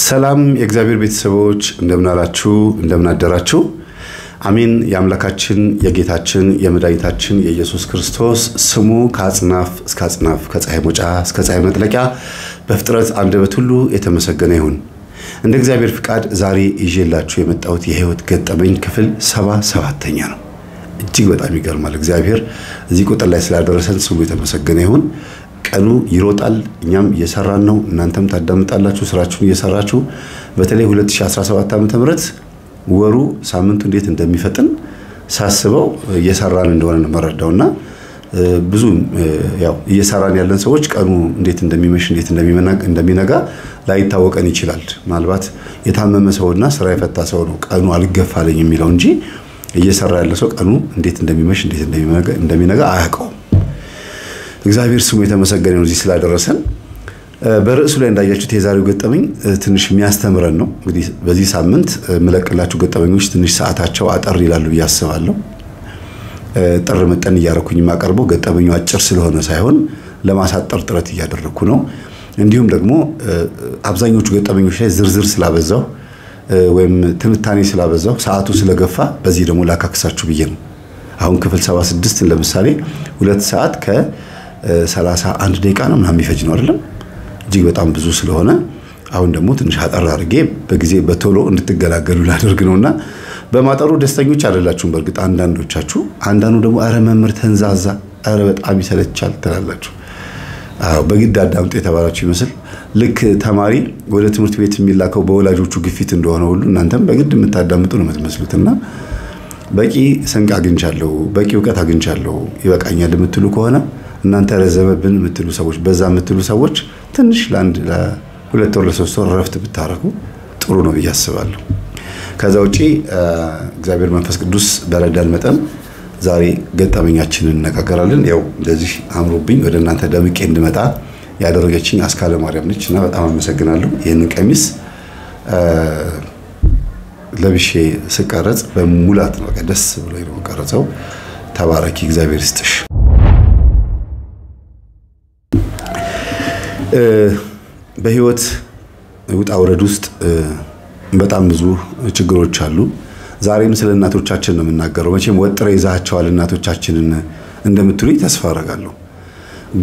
ሰላም የእግዚአብሔር ቤተሰቦች እንደምን አላችሁ እንደምን አደራችሁ አሜን ያምላካችን የጌታችን የመድኃኒታችን የኢየሱስ ክርስቶስ ስሙ ከአጽናፍ እስከ አጽናፍ ከፀሐይ መውጫ እስከ ፀሐይ መጥለቂያ በፍጥረት አንደበት ሁሉ የተመሰገነ ይሁን እንደ እግዚአብሔር ፍቃድ ዛሬ ይዤላችሁ የመጣሁት የህይወት ገጠመኝ ክፍል 77ኛ ነው እጅግ በጣም ይገርማል እግዚአብሔር እዚህ ቁጥር ላይ ስላደረሰን ስሙ የተመሰገነ ይሁን ቀኑ ይሮጣል እኛም እየሰራን ነው እናንተም ታዳምጣላችሁ ስራችሁን እየሰራችሁ በተለይ 2017 ዓ.ም ወሩ ሳምንቱ እንዴት እንደሚፈጥን ሳስበው እየሰራን እንደሆነ መረዳውና ብዙ ያው እየሰራን ያለን ሰዎች ቀኑ እንዴት እንደሚመሽ እንዴት እንደሚነጋ ላይታወቀን ይችላል ማልባት የታመመ ሰውና ስራ የፈታ ሰው ነው ቀኑ አልገፋለኝ የሚለው እንጂ እየሰራ ያለ ሰው ቀኑ እንዴት እንደሚመሽ እንዴት እንደሚነጋ አያውቀው እግዚአብሔር ስሙ የተመሰገነ ነው እዚህ ስላደረሰን በርዕሱ ላይ እንዳያችሁት የዛሬው ገጠመኝ ትንሽ የሚያስተምረን ነው እንግዲህ በዚህ ሳምንት መለቀላችሁ ገጠመኞች ትንሽ ሰዓታቸው አጠር ይላሉ ያስባለሁ ጥር መጠን ያረኩኝ ማቀርበው ገጠመኙ አጭር ስለሆነ ሳይሆን ለማሳጠር ጥረት ያደረኩ ነው እንዲሁም ደግሞ አብዛኞቹ ገጠመኞች ላይ ዝርዝር ስላበዛው ወይም ትንታኔ ስላበዛው ሰዓቱ ስለገፋ በዚህ ደግሞ ላካክሳችሁ ብዬ ነው አሁን ክፍል 76 ለምሳሌ 2 ሰዓት ከ31 ደቂቃ ነው ምናምን ይፈጅ ነው አይደል እጅግ በጣም ብዙ ስለሆነ አሁን ደግሞ ትንሽ አጠር አድርጌ በጊዜ በቶሎ እንድትገላገሉ ላደርግ ነውና በማጠሩ ደስተኞች አይደላችሁም በርግጥ አንዳንዶቻችሁ አንዳንዱ ደግሞ አረ መምህር ተንዛዛ አረ በጣም ይሰለቻል ትላላችሁ በግድ አዳምጡ የተባላችሁ ይመስል ልክ ተማሪ ወደ ትምህርት ቤት የሚላከው በወላጆቹ ግፊት እንደሆነ ሁሉ እናንተም በግድ የምታዳምጡ ነው የምትመስሉትና በቂ ሰንቅ አግኝቻለሁ በቂ ዕውቀት አግኝቻለሁ ይበቃኛል የምትሉ ከሆነ እናንተ ረዘመብን የምትሉ ሰዎች በዛ የምትሉ ሰዎች ትንሽ ለአንድ ለሁለት ወር ለሶስት ወር ረፍት ብታረጉ ጥሩ ነው ያስባለሁ ከዛ ውጪ እግዚአብሔር መንፈስ ቅዱስ በረዳን መጠን ዛሬ ገጠመኛችንን እንነጋገራለን ያው እንደዚህ አምሮብኝ ወደ እናንተ ደምቄ እንድመጣ ያደረገችኝ አስካለ ማርያም ነችና በጣም አመሰግናለሁ ይሄንን ቀሚስ ለብሼ ስቀረጽ በሙላት ነው ደስ ብሎ ነው ቀረጸው ተባረኪ እግዚአብሔር ይስጥሽ በህይወት ውጣ ወረድ ውስጥ በጣም ብዙ ችግሮች አሉ ዛሬም ስለ እናቶቻችን ነው የምናገረው መቼም ወጥሬ ይዛቸዋል እናቶቻችንን እንደምትሉኝ ተስፋ አደርጋለሁ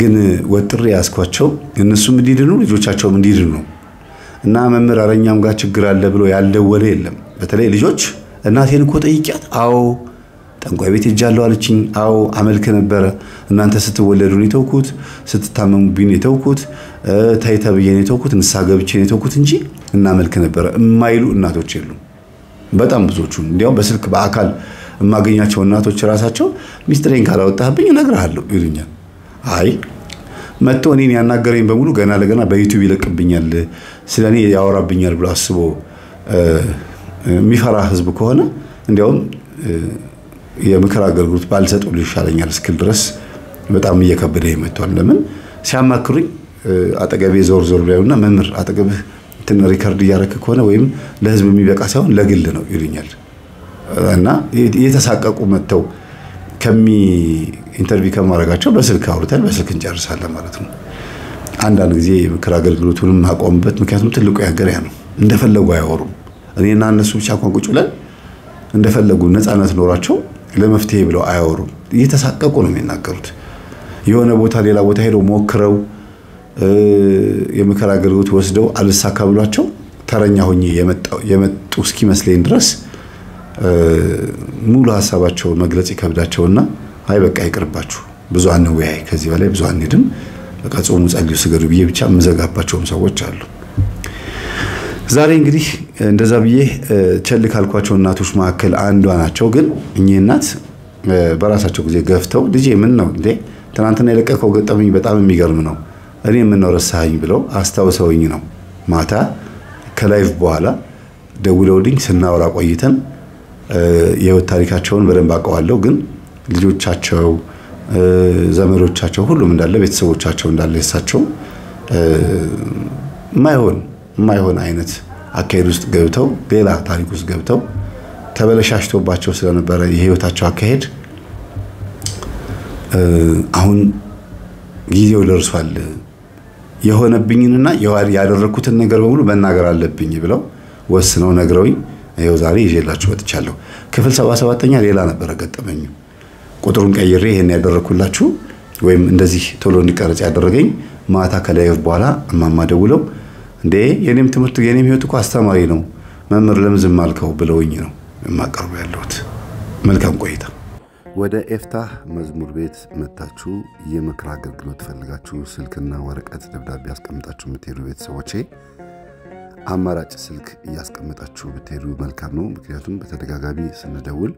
ግን ወጥሬ ያስኳቸው እነሱም እንዲድኑ ልጆቻቸውም እንዲድኑ እና መምህር አረኛም ጋር ችግር አለ ብሎ ያልደወለ የለም በተለይ ልጆች እናቴን እኮ ጠይቂያት አዎ ጠንቋይ ቤት ሄጃለሁ አለችኝ አዎ አመልክ ነበር እናንተ ስትወለዱ ነው የተውኩት ስትታመሙብኝ ነው የተውኩት ታይተብዬ ነው የተውኩት ንስሐ ገብቼ ነው የተውኩት እንጂ እናመልክ ነበር የማይሉ እናቶች የሉም በጣም ብዙዎቹ እንዲያው በስልክ በአካል የማገኛቸው እናቶች ራሳቸው ሚስጥሬን ካላወጣህብኝ እነግርሃለሁ ይሉኛል አይ መጥቶ እኔን ያናገረኝ በሙሉ ገና ለገና በዩቲዩብ ይለቅብኛል ስለኔ ያወራብኛል ብሎ አስቦ የሚፈራ ህዝብ ከሆነ እንዲያው የምክር አገልግሎት ባልሰጠው ይሻለኛል እስክል ድረስ በጣም እየከበደ ይመጣል ለምን ሲያማክሩኝ አጠገቤ ዞር ብላዩና መምህር አጠገብህ እንትን ሪከርድ ያረከ ከሆነ ወይም ለህዝብ የሚበቃ ሳይሆን ለግል ነው ይሉኛል እና የተሳቀቁ መተው ኢንተርቪው ከማረጋቸው በስልክ አውርተን በስልክ እንጨርሳለን ማለት ነው አንዳንድ ጊዜ የምክር አገልግሎቱንም ማቆምበት ምክንያቱም ትልቁ ያገሪያ ነው እንደፈለጉ አያወሩም እኔና እነሱ ብቻ ቋንቋ ጩለን እንደፈለጉ ነፃነት ኖራቸው ለመፍትሄ ብለው አያወሩም እየተሳቀቁ ነው የሚናገሩት የሆነ ቦታ ሌላ ቦታ ሄደው ሞክረው የምክር አገልግሎት ወስደው አልሳካ ብሏቸው ተረኛ ሆኜ የመጡ እስኪመስለኝ ድረስ ሙሉ ሐሳባቸው መግለጽ ይከብዳቸውና አይ በቃ ይቅርባችሁ ብዙ አንወያይ ከዚህ በላይ ብዙ አንሄድም በቃ ጾሙ ጸልዩ ስገዱ ብዬ ብቻ መዘጋባቸውም ሰዎች አሉ ዛሬ እንግዲህ እንደዛ ብዬ ቸል ካልኳቸው እናቶች መካከል አንዷ ናቸው ግን እኚህ እናት በራሳቸው ጊዜ ገፍተው ልጄ ምን ነው እንዴ ትናንትና የለቀቀው ገጠመኝ በጣም የሚገርም ነው እኔ ምን ነው ረሳኸኝ ብለው አስታውሰውኝ ነው ማታ ከላይቭ በኋላ ደውለውልኝ ስናወራ ቆይተን የህይወት ታሪካቸውን በደንብ አውቀዋለሁ ግን ልጆቻቸው ዘመዶቻቸው ሁሉም እንዳለ ቤተሰቦቻቸው እንዳለ እሳቸው ማይሆን አይነት አካሄድ ውስጥ ገብተው ሌላ ታሪክ ውስጥ ገብተው ተበለሻሽቶባቸው ስለነበረ የህይወታቸው አካሄድ አሁን ጊዜው ደርሷል የሆነብኝንና ያደረኩትን ነገር በሙሉ መናገር አለብኝ ብለው ወስነው ነግረውኝ ይሄው ዛሬ ይዤላችሁ ወጥቻለሁ። ክፍል 77ኛ ሌላ ነበር ገጠመኝ። ቁጥሩን ቀይሬ ይሄን ያደረኩላችሁ ወይም እንደዚህ ቶሎ እንዲቀርጽ ያደረገኝ ማታ ከላይቭ በኋላ እማማ ደውለው እንዴ የኔም ትምህርት የኔም ህይወት እኮ አስተማሪ ነው መምህር ለምን ዝም አልከው ብለውኝ ነው የማቀርበው ያለሁት። መልካም ቆይታ። ወደ ኤፍታህ መዝሙር ቤት መጣችሁ የምክር አገልግሎት ፈልጋችሁ ስልክና ወረቀት ደብዳቤ ያስቀምጣችሁ የምትሄዱ ቤተሰቦቼ አማራጭ ስልክ ያስቀምጣችሁ ብትሄዱ መልካም ነው። ምክንያቱም በተደጋጋሚ ስንደውል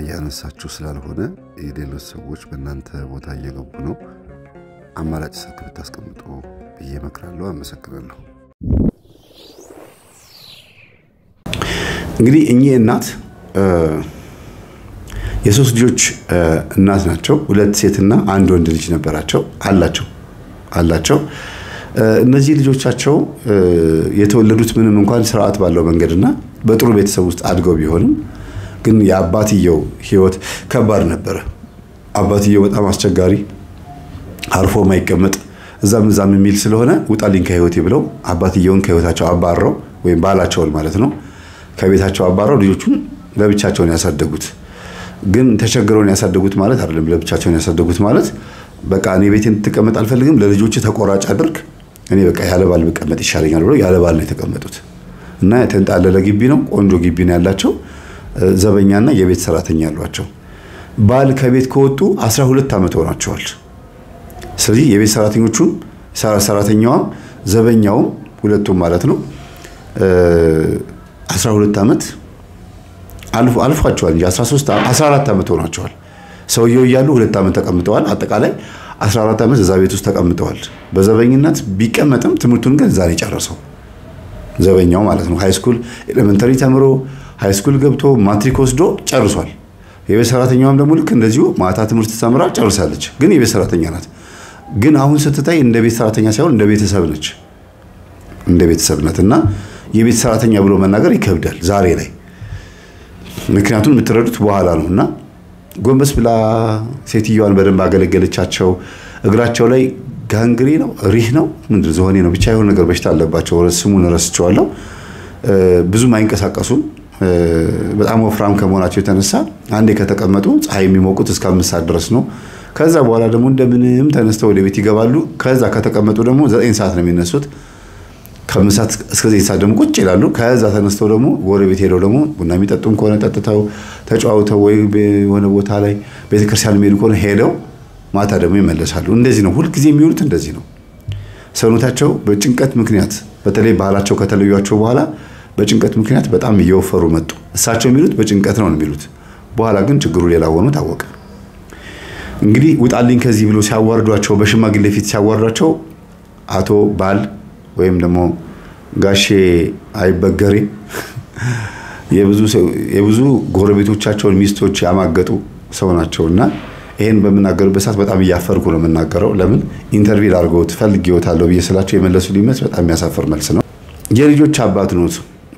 ያነሳችሁ ስላልሆነ የሌሎች ሰዎች በእናንተ ቦታ እየገቡ ነው። አማራጭ ስልክ ብታስቀምጡ ብዬ እመክራለሁ። አመሰግናለሁ። እንግዲህ እኚህ እናት የሶስት ልጆች እናት ናቸው። ሁለት ሴትና አንድ ወንድ ልጅ ነበራቸው አላቸው። እነዚህ ልጆቻቸው የተወለዱት ምንም እንኳን ስርዓት ባለው መንገድና በጥሩ ቤተሰብ ውስጥ አድገው ቢሆንም ግን የአባትየው ህይወት ከባድ ነበር። አባትየው በጣም አስቸጋሪ አርፎ ማይቀመጥ እዛም የሚል ስለሆነ ውጣልኝ ከህይወቴ ብለው አባትየውን ከህይወታቸው አባረው ወይም ባላቸውን ማለት ነው ከቤታቸው አባረው ልጆቹን ለብቻቸውን ያሳደጉት። ግን ተቸግረውን ያሳደጉት ማለት አይደለም። ለብቻቸውን ያሳደጉት ማለት በቃ እኔ ቤቴን ተቀመጥ አልፈልግም ለልጆች ተቆራጭ አድርግ እኔ በቃ ያለ ባል ብቀመጥ ይሻለኛል ብለው ያለ ባል ነው የተቀመጡት። እና የተንጣለለ ግቢ ነው፣ ቆንጆ ግቢ ነው ያላቸው። ዘበኛና የቤት ሰራተኛ ያሏቸው። ባል ከቤት ከወጡ 12 ዓመት ሆናቸዋል። ስለዚህ የቤት ሰራተኞቹም ሰራተኛዋም ዘበኛውም ሁለቱም ማለት ነው 12 ዓመት አልፏቸዋል። 14 ዓመት ሆናቸዋል። ሰውየው ያሉ 2 ዓመት ተቀምጠዋል። አጠቃላይ 14 ዓመት እዛ ቤት ውስጥ ተቀምጠዋል። በዘበኝነት ቢቀመጥም ትምህርቱን ግን ዛሬ ጨርሰው ዘበኛው ማለት ነው ሃይስኩል ኤሌመንተሪ ተምሮ ሃይስኩል ገብቶ ማትሪክ ወስዶ ጨርሷል። የቤት ሰራተኛዋም ደግሞ ልክ እንደዚሁ ማታ ትምህርት ተምራ ጨርሳለች። ግን የቤት ሰራተኛ ናት። ግን አሁን ስትታይ እንደ ቤት ሰራተኛ ሳይሆን እንደ ቤተሰብ ነች። እንደ ቤተሰብ ናትና የቤት ሰራተኛ ብሎ መናገር ይከብዳል ዛሬ ላይ። ምክንያቱም የምትረዱት በኋላ ነውና ጎንበስ ብላ ሴትዮዋን በደንብ አገለገለቻቸው። እግራቸው ላይ ጋንግሪ ነው ሪህ ነው ምንድነው ዝሆኔ ነው ብቻ የሆነ ነገር በሽታ አለባቸው። ስሙን ረስቸዋለሁ። ብዙም አይንቀሳቀሱም። በጣም ወፍራም ከመሆናቸው የተነሳ አንዴ ከተቀመጡ ፀሐይ የሚሞቁት እስከ 5 ሰዓት ድረስ ነው። ከዛ በኋላ ደግሞ እንደምንም ተነስተው ወደ ቤት ይገባሉ። ከዛ ከተቀመጡ ደግሞ 9 ሰዓት ነው የሚነሱት። ከምሳት እስከ 9 ሰዓት ደግሞ ቁጭ ይላሉ። ከዛ ተነስተው ደግሞ ወደ ቤት ሄደው ደግሞ ቡና የሚጠጡም ከሆነ ጠጥተው ተጫውተው ወይ የሆነ ቦታ ላይ ቤተክርስቲያን የሚሄዱ ከሆነ ሄደው ማታ ደግሞ ይመለሳሉ። እንደዚህ ነው ሁሉ ጊዜ የሚውሉት። እንደዚህ ነው ሰውነታቸው በጭንቀት ምክንያት በተለይ ባህላቸው ከተለዩዋቸው በኋላ በጭንቀት ምክንያት በጣም እየወፈሩ መጡ። እሳቸው የሚሉት በጭንቀት ነው የሚሉት። በኋላ ግን ችግሩ ሌላ ሆኖ ታወቀ። እንግዲህ ውጣልኝ ከዚህ ብሎ ሲያዋርዷቸው በሽማግሌ ፊት ሲያዋርዷቸው አቶ ባል ወይም ደግሞ ጋሼ አይበገሬ የብዙ ጎረቤቶቻቸውን ሚስቶች ያማገጡ ሰው ናቸውና ይሄን በመናገርበት ሰዓት በጣም እያፈርኩ ነው የምናገረው። ለምን ኢንተርቪው አድርገውት ፈልጌዎታለሁ ብዬ ስላቸው የመለሱልኝ መልስ በጣም የሚያሳፍር መልስ ነው። የልጆች አባት ነው።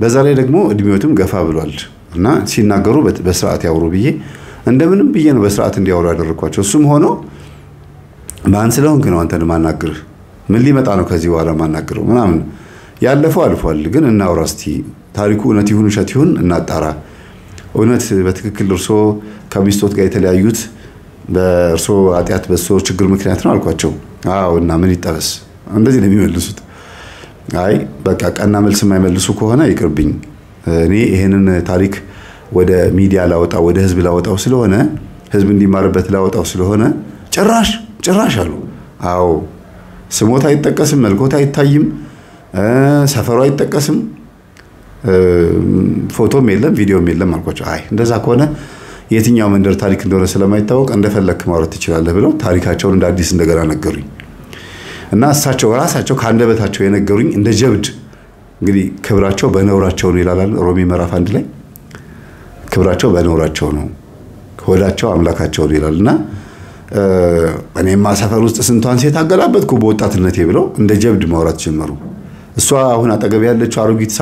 በዛ ላይ ደግሞ እድሜዎትም ገፋ ብሏል እና ሲናገሩ በስርዓት ያወሩ ብዬ እንደምንም ብዬ ነው በስርዓት እንዲያወሩ ያደረኳቸው። እሱም ሆኖ ማን ስለሆንክ ነው አንተን ማናገር? ምን ሊመጣ ነው ከዚህ በኋላ ማናገረው ምናምን ያለፈው አልፏል። ግን እናውራ እስቲ ታሪኩ እውነት ይሁን ውሸት ይሁን እናጣራ። እውነት በትክክል እርሶ ከሚስቶት ጋር የተለያዩት በእርሶ ኃጢአት በእርሶ ችግር ምክንያት ነው አልኳቸው። አዎ እና ምን ይጠበስ? እንደዚህ ነው የሚመልሱት። አይ በቃ ቀና መልስ የማይመልሱ ከሆነ ይቅርብኝ። እኔ ይሄንን ታሪክ ወደ ሚዲያ ላወጣው ወደ ህዝብ ላወጣው ስለሆነ ህዝብ እንዲማርበት ላወጣው ስለሆነ ጭራሽ አሉ። አዎ ስሞታ አይጠቀስም፣ መልኮታ አይታይም፣ ሰፈሩ አይጠቀስም፣ ፎቶም የለም ቪዲዮም የለም አልኳቸው። አይ እንደዛ ከሆነ የትኛው መንደር ታሪክ እንደሆነ ስለማይታወቅ እንደፈለክ ማውራት ትችላለህ ብለው ታሪካቸውን እንደ አዲስ እንደገና ነገሩኝ። እና እሳቸው ራሳቸው ካንደበታቸው የነገሩኝ እንደ ጀብድ እንግዲህ ክብራቸው በነውራቸው ነው ይላል ሮሜ ምዕራፍ 1 ላይ ክብራቸው በነውራቸው ነው ሆዳቸው አምላካቸው ነው ይላልና እኔማ ሰፈር ውስጥ ስንቷን ሴት አገላበጥኩ በወጣትነቴ ብለው እንደ ጀብድ ማውራት ጀመሩ። እሷ አሁን አጠገብ ያለችው አሮጊት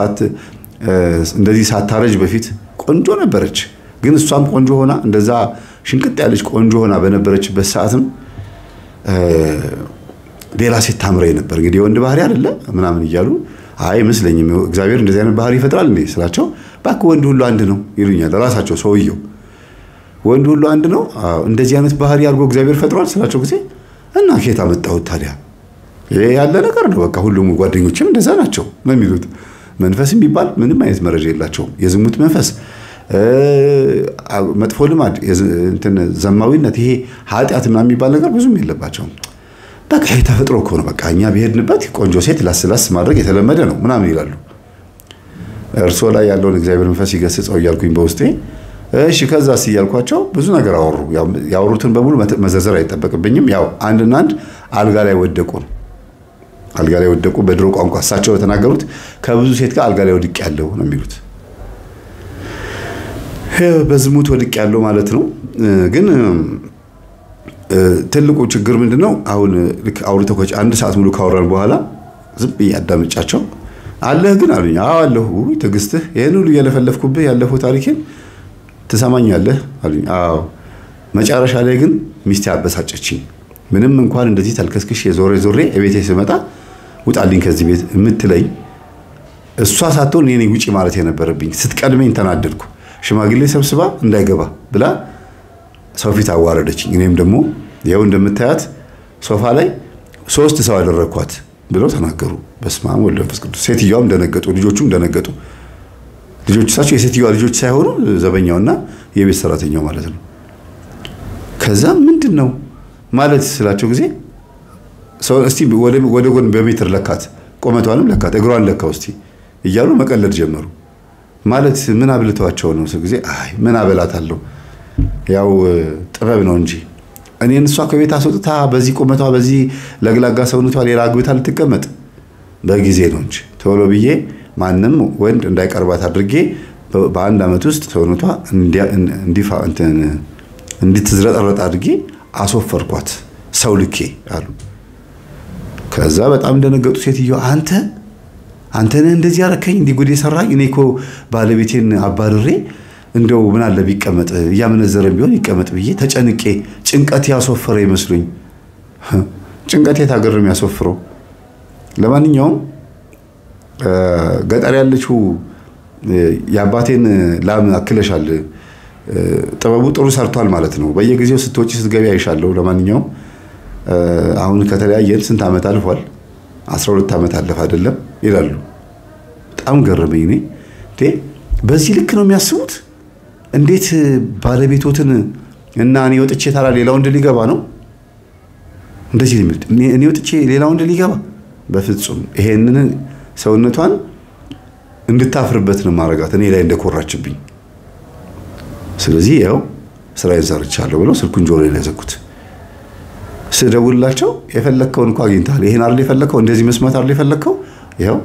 እንደዚህ ሳታረጅ በፊት ቆንጆ ነበረች። ግን እሷም ቆንጆ ሆና እንደዛ ሽንቅጥ ያለች ቆንጆ ሆና በነበረችበት ሰዓትም ሌላ ሴት ታምረኝ ነበር እንግዲህ ወንድ ባህሪ አይደለ ምናምን እያሉ አይ መስለኝም እግዚአብሔር እንደዚህ አይነት ባህሪ ይፈጥራል እንዴ ስላቸው ባክ ወንድ ሁሉ አንድ ነው ይሉኛል ራሳቸው ሰውየው ወንድ ሁሉ አንድ ነው እንደዚህ አይነት ባህሪ አድርጎ እግዚአብሔር ፈጥሯል ስላቸው ጊዜ እና ከየት አመጣሁት ታዲያ ይሄ ያለ ነገር ነው በቃ ሁሉም ጓደኞችም እንደዛ ናቸው ነው የሚሉት መንፈስም ቢባል ምንም አይነት መረጃ የላቸውም የዝሙት መንፈስ መጥፎ ልማድ እንትን ዘማዊነት ይሄ ኃጢአት ምናምን የሚባል ነገር ብዙም የለባቸውም በቃ ይሄ ተፈጥሮ እኮ ነው በቃ እኛ በሄድንበት ቆንጆ ሴት ላስላስ ማድረግ የተለመደ ነው ምናምን ይላሉ እርሶ ላይ ያለውን እግዚአብሔር መንፈስ ይገስጸው እያልኩኝ በውስጤ እሺ ከዛስ እያልኳቸው ብዙ ነገር አወሩ ያወሩትን በሙሉ መዘርዘር አይጠበቅብኝም ያው አንድና አንድ አልጋ ላይ ወደቁ በድሮ ቋንቋ እሳቸው ተናገሩት ከብዙ ሴት ጋር አልጋ ላይ ወድቅ ያለው ነው የሚሉት በዝሙት ወድቅ ያለው ማለት ነው ግን ትልቁ ችግር ምንድነው አሁን ልክ አውርተው አንድ ሰዓት ሙሉ ካወራን በኋላ ዝም ያዳምጫቸው አለህ ግን አሉኝ አዎ አለሁ ትግስትህ ይሄን ሁሉ ያለፈለፍኩብህ ያለፈው ታሪኬን ትሰማኛለህ አሉኝ አዎ መጨረሻ ላይ ግን ሚስቴ አበሳጨችኝ ምንም እንኳን እንደዚህ ተልከስክሽ የዞሬ እቤቴ ስመጣ ውጣልኝ ከዚህ ቤት የምትለኝ እሷ ሳትሆን እኔ ውጪ ማለት የነበረብኝ ስትቀድመኝ ተናደድኩ ሽማግሌ ሰብስባ እንዳይገባ ብላ ሰው ፊት አዋረደችኝ እኔም ደግሞ ያው እንደምታያት ሶፋ ላይ 3 ሰው አደረኳት ብለው ተናገሩ በስማም ወልደ መንፈስ ቅዱስ ሴትየዋም ደነገጡ ልጆቹም ደነገጡ ልጆቹ የሴትየዋ ልጆች ሳይሆኑ ዘበኛውና የቤት ሰራተኛው ማለት ነው ከዛ ምንድነው ማለት ስላቸው ጊዜ ሰው እስቲ ወደ ጎን በሜትር ለካት ቆመቷንም ለካት እግሯን ለካው እስቲ እያሉ መቀለድ ጀመሩ ማለት ምን አብልተዋቸው ነው ጊዜ አይ ምን አበላታለሁ ያው ጥበብ ነው እንጂ እኔን እሷ ከቤት አስወጥታ በዚህ ቆመቷ በዚህ ለግላጋ ሰውነቷ ሌላ አግብታ ልትቀመጥ በጊዜ ነው እንጂ ቶሎ ብዬ ማንንም ወንድ እንዳይቀርባት አድርጌ በአንድ አመት ውስጥ ሰውነቷ እንድትዝረጠረጥ አድርጌ አሶፈርኳት ሰው ልኬ አሉ ከዛ በጣም እንደነገጡ ሴትዮ አንተ ነህ እንደዚህ ያረከኝ እንዲ ጉድ የሰራኝ እኔኮ ባለቤቴን አባርሬ እንደው ምን አለ ቢቀመጥ ያመነዘረም ቢሆን ይቀመጥ ብዬ ተጨንቄ ጭንቀት ያሶፈረ ይመስሉኝ ጭንቀት የታገርም ያሶፍረው ለማንኛውም ገጠር ያለችው ያባቴን ላም አክለሻል ጥበቡ ጥሩ ሰርቷል ማለት ነው በየጊዜው ስትወጪ ስትገቢ አይሻለው ለማንኛውም አሁን ከተለያየን ስንት አመት አልፏል 12 አመት አለፈ አይደለም ይላሉ በጣም ገረመኝ እኔ በዚህ ልክ ነው የሚያስቡት እንዴት ባለቤቶትን እና እኔ ወጥቼ ታላ ሌላው እንደ ሊገባ ነው እንደዚህ ልምድ እኔ ወጥቼ ሌላው እንደ ሊገባ በፍጹም ይሄንን ሰውነቷን እንድታፍርበት ነው ማረጋት እኔ ላይ እንደኮራችብኝ ስለዚህ ያው ስራዬን ሰርቻለሁ ብለው ስልኩን ጆሮ ላይ ያዘኩት ስደውልላቸው የፈለከውን እንኳን አግኝታል ይሄን አይደል የፈለከው እንደዚህ መስማት አይደል የፈለከው ያው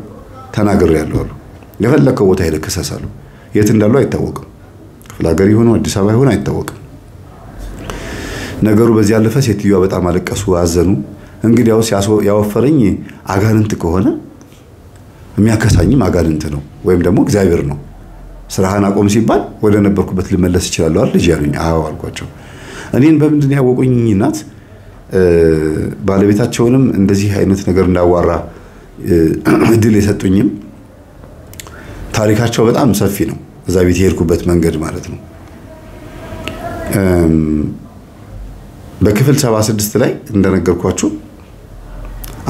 ተናግሬያለሁ አሉ የፈለከው ቦታ ይለከሳሉ የት እንዳሉ አይታወቅም ፍላገር ይሆኑ አዲስ አበባ ይሆኑ አይታወቅም ነገሩ በዚህ ያለፈ ሴትዮዋ በጣም አለቀሱ አዘኑ እንግዲያው ያወፈረኝ አጋንንት ከሆነ የሚያከሳኝም አጋንንት ነው ወይም ደግሞ እግዚአብሔር ነው ስራህን አቆም ሲባል ወደ ነበርኩበት ልመለስ ይችላል አይደል ልጅ ያሉኝ አዎ አልኳቸው እኔን በምንድን ያወቁኝ እናት ባለቤታቸውንም እንደዚህ አይነት ነገር እንዳዋራ እድል የሰጡኝም ታሪካቸው በጣም ሰፊ ነው እዛ ቤት የሄድኩበት መንገድ ማለት ነው በክፍል 76 ላይ እንደነገርኳችሁ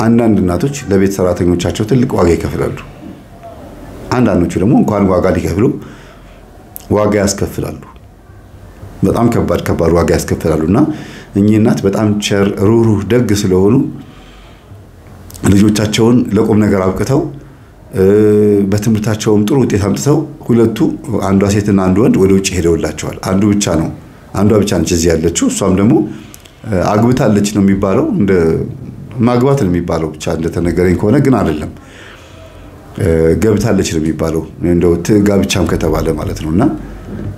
አንዳንድ እናቶች ለቤት ሰራተኞቻቸው ትልቅ ዋጋ ይከፍላሉ አንዳንዶቹ ደግሞ እንኳን ዋጋ ሊከፍሉ ዋጋ ያስከፍላሉ በጣም ከባድ ዋጋ ያስከፍላሉና እኚህ እናት በጣም ቸር ሩህሩህ ደግ ስለሆኑ ልጆቻቸውን ለቁም ነገር አብቅተው በትምህርታቸውም ጥሩ ውጤት አምጥተው ሁለቱ አንዷ ሴትና አንዱ ወንድ ወደ ውጭ ሄደውላቸዋል አንዷ ብቻ ነች እዚህ ያለችው እሷም ደግሞ አግብታለች ነው የሚባለው እንደ ማግባት ነው የሚባለው ብቻ እንደተነገረኝ ከሆነ ግን አይደለም ገብታለች ነው የሚባለው እንደው ጋብቻም ከተባለ ማለት ነውና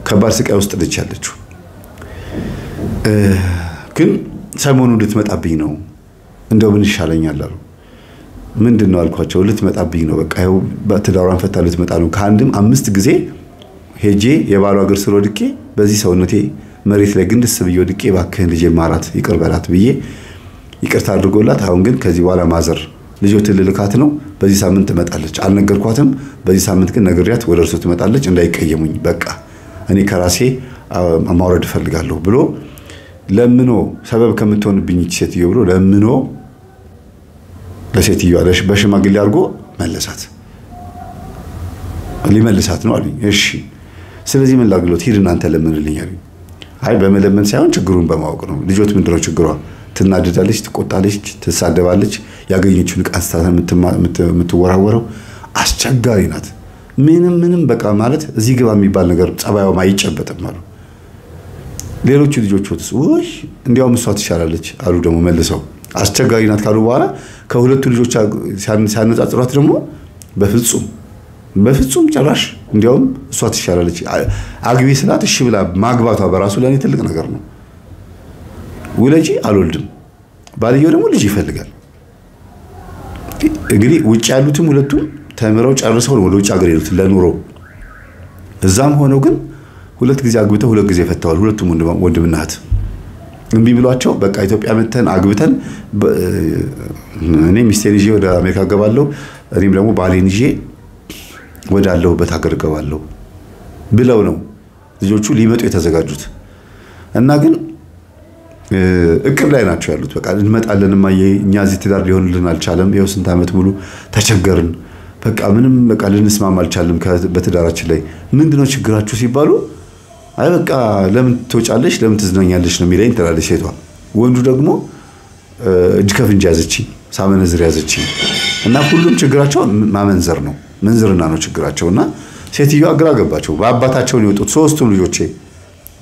ከባድ ስቃይ ውስጥ ልጅ ያለችው ግን ሰሞኑ ልትመጣብኝ ነው እንደው ምን ይሻለኛል አሉ ምንድነው አልኳቸው ልትመጣብኝ ነው በቃ ይኸው በትዳሯን ፈታ ልትመጣ ነው ከአንድም 5 ጊዜ ሄጄ የባሏ እግር ስር ወድቄ በዚህ ሰውነቴ መሬት ላይ ግንድስ ብዬ ወድቄ ባክህን ልጄ ማራት ይቅር በላት ብዬ ይቅርታ አድርጎላት አሁን ግን ከዚህ በኋላ ማዘር ልጆት ልልካት ነው በዚህ ሳምንት ትመጣለች አልነገርኳትም በዚህ ሳምንት ግን ነግሪያት ወደ እርሱ ትመጣለች እንዳይቀየሙኝ በቃ እኔ ከራሴ ማውረድ ፈልጋለሁ ብሎ ለምኖ ሰበብ ከምትሆንብኝ ሴትዮ ብሎ ለምኖ ለሴትዮ አለሽ በሽማግሌ አድርጎ መለሳት ሊመልሳት ነው አሉኝ እሺ ስለዚህ ምን ላግሎት ሂድና አንተ ለምንልኝ አሉኝ አይ በመለመን ሳይሆን ችግሩን በማወቅ ነው ልጆት ምንድነው ችግሯ ትናደዳለች ትቆጣለች ትሳደባለች ያገኘችውን ቃስታ የምትወራወረው አስቸጋሪ ናት ምንም በቃ ማለት እዚህ ግባ የሚባል ነገር ጸባይዋ ማይጨበጥም አሉ ሌሎቹ ልጆች ወጥስ ወይ እንዲያውም እሷ ትሻላለች አሉ ደግሞ መልሰው አስቸጋሪ ናት ካሉ በኋላ ከሁለቱ ልጆች ሲያነጻጽሯት ደግሞ በፍጹም ጭራሽ እንዲያውም እሷ ትሻላለች አግቢ ስላት እሺ ብላ ማግባቷ በራሱ ለኔ ትልቅ ነገር ነው ወለጂ አልወልድም ባልየው ደግሞ ልጅ ይፈልጋል እንግዲህ ውጭ ያሉትም ሁለቱም ተምረው ጨርሰው ወደ ውጭ ሀገር የሉት ለኑሮ እዛም ሆነው ግን ሁለት ጊዜ አግብተው ሁለት ጊዜ ፈተዋል ሁለቱም ወንድምና እህት እንቢ ብሏቸው በቃ ኢትዮጵያ መተን አግብተን እኔ ሚስቴን ይዤ ወደ አሜሪካ ገባለሁ እኔም ደግሞ ባሌን ይዤ ወዳለሁበት ሀገር ገባለሁ ብለው ነው ልጆቹ ሊመጡ የተዘጋጁት እና ግን እቅድ ላይ ናቸው ያሉት በቃ እንመጣለን ማየ እኛ እዚህ ትዳር ሊሆንልን አልቻለም ይኸው ስንት አመት ሙሉ ተቸገርን በቃ ምንም በቃ ልንስማማ አልቻለም በትዳራችን ላይ ምንድነው ችግራችሁ ሲባሉ አይ በቃ ለምን ትወጫለሽ ለምን ትዝናኛለሽ ነው የሚለኝ ትላለች ሴቷ ወንዱ ደግሞ እጅ ከፍንጅ ያዘችኝ ሳመነዝር ያዘችኝ እና ሁሉም ችግራቸው ማመንዘር ነው መንዝርና ነው ችግራቸውና ሴትዮዋ ግራ ገባቸው በአባታቸው ነው የወጡት ሶስቱም ልጆቼ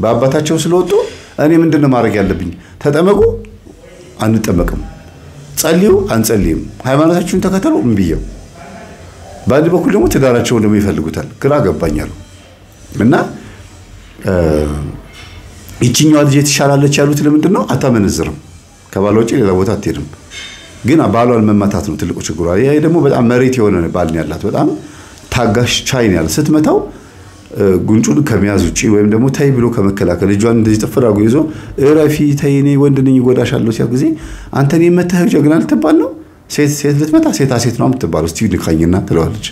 በአባታቸው ስለወጡ እኔ ምንድነው ማድረግ ያለብኝ ተጠመቁ አንጠመቅም ጸልዩ አንጸልይም ሃይማኖታችሁን ተከተሉ እንብየው ባዲ በኩል ደግሞ ትዳራቸውን ደግሞ ይፈልጉታል ግራ ገባኛል እና እቺኛዋ ልጅ ትሻላለች ያሉት ለምንድነው አታመነዝርም ከባሏ ውጪ ሌላ ቦታ አትሄድም ግን ባሏን መማታት ነው ትልቁ ችግሯ ይሄ ደግሞ በጣም መሬት የሆነ ባል ያላት በጣም ታጋሽ ቻይን ያለ ስትመታው ጉንጩን ከመያዝ ውጪ ወይም ደግሞ ታይ ብሎ ከመከላከል ልጇን እንደዚህ ጥፍራጉ ይዞ እረፊ ተይኔ ወንድነኝ ይጎዳሻለሁ ሲያ ጊዜ አንተን የመታህ ጀግና ልትባል ነው ሴት ልትመታ ሴት ነው የምትባለው እስቲ ንካኝና ትለዋለች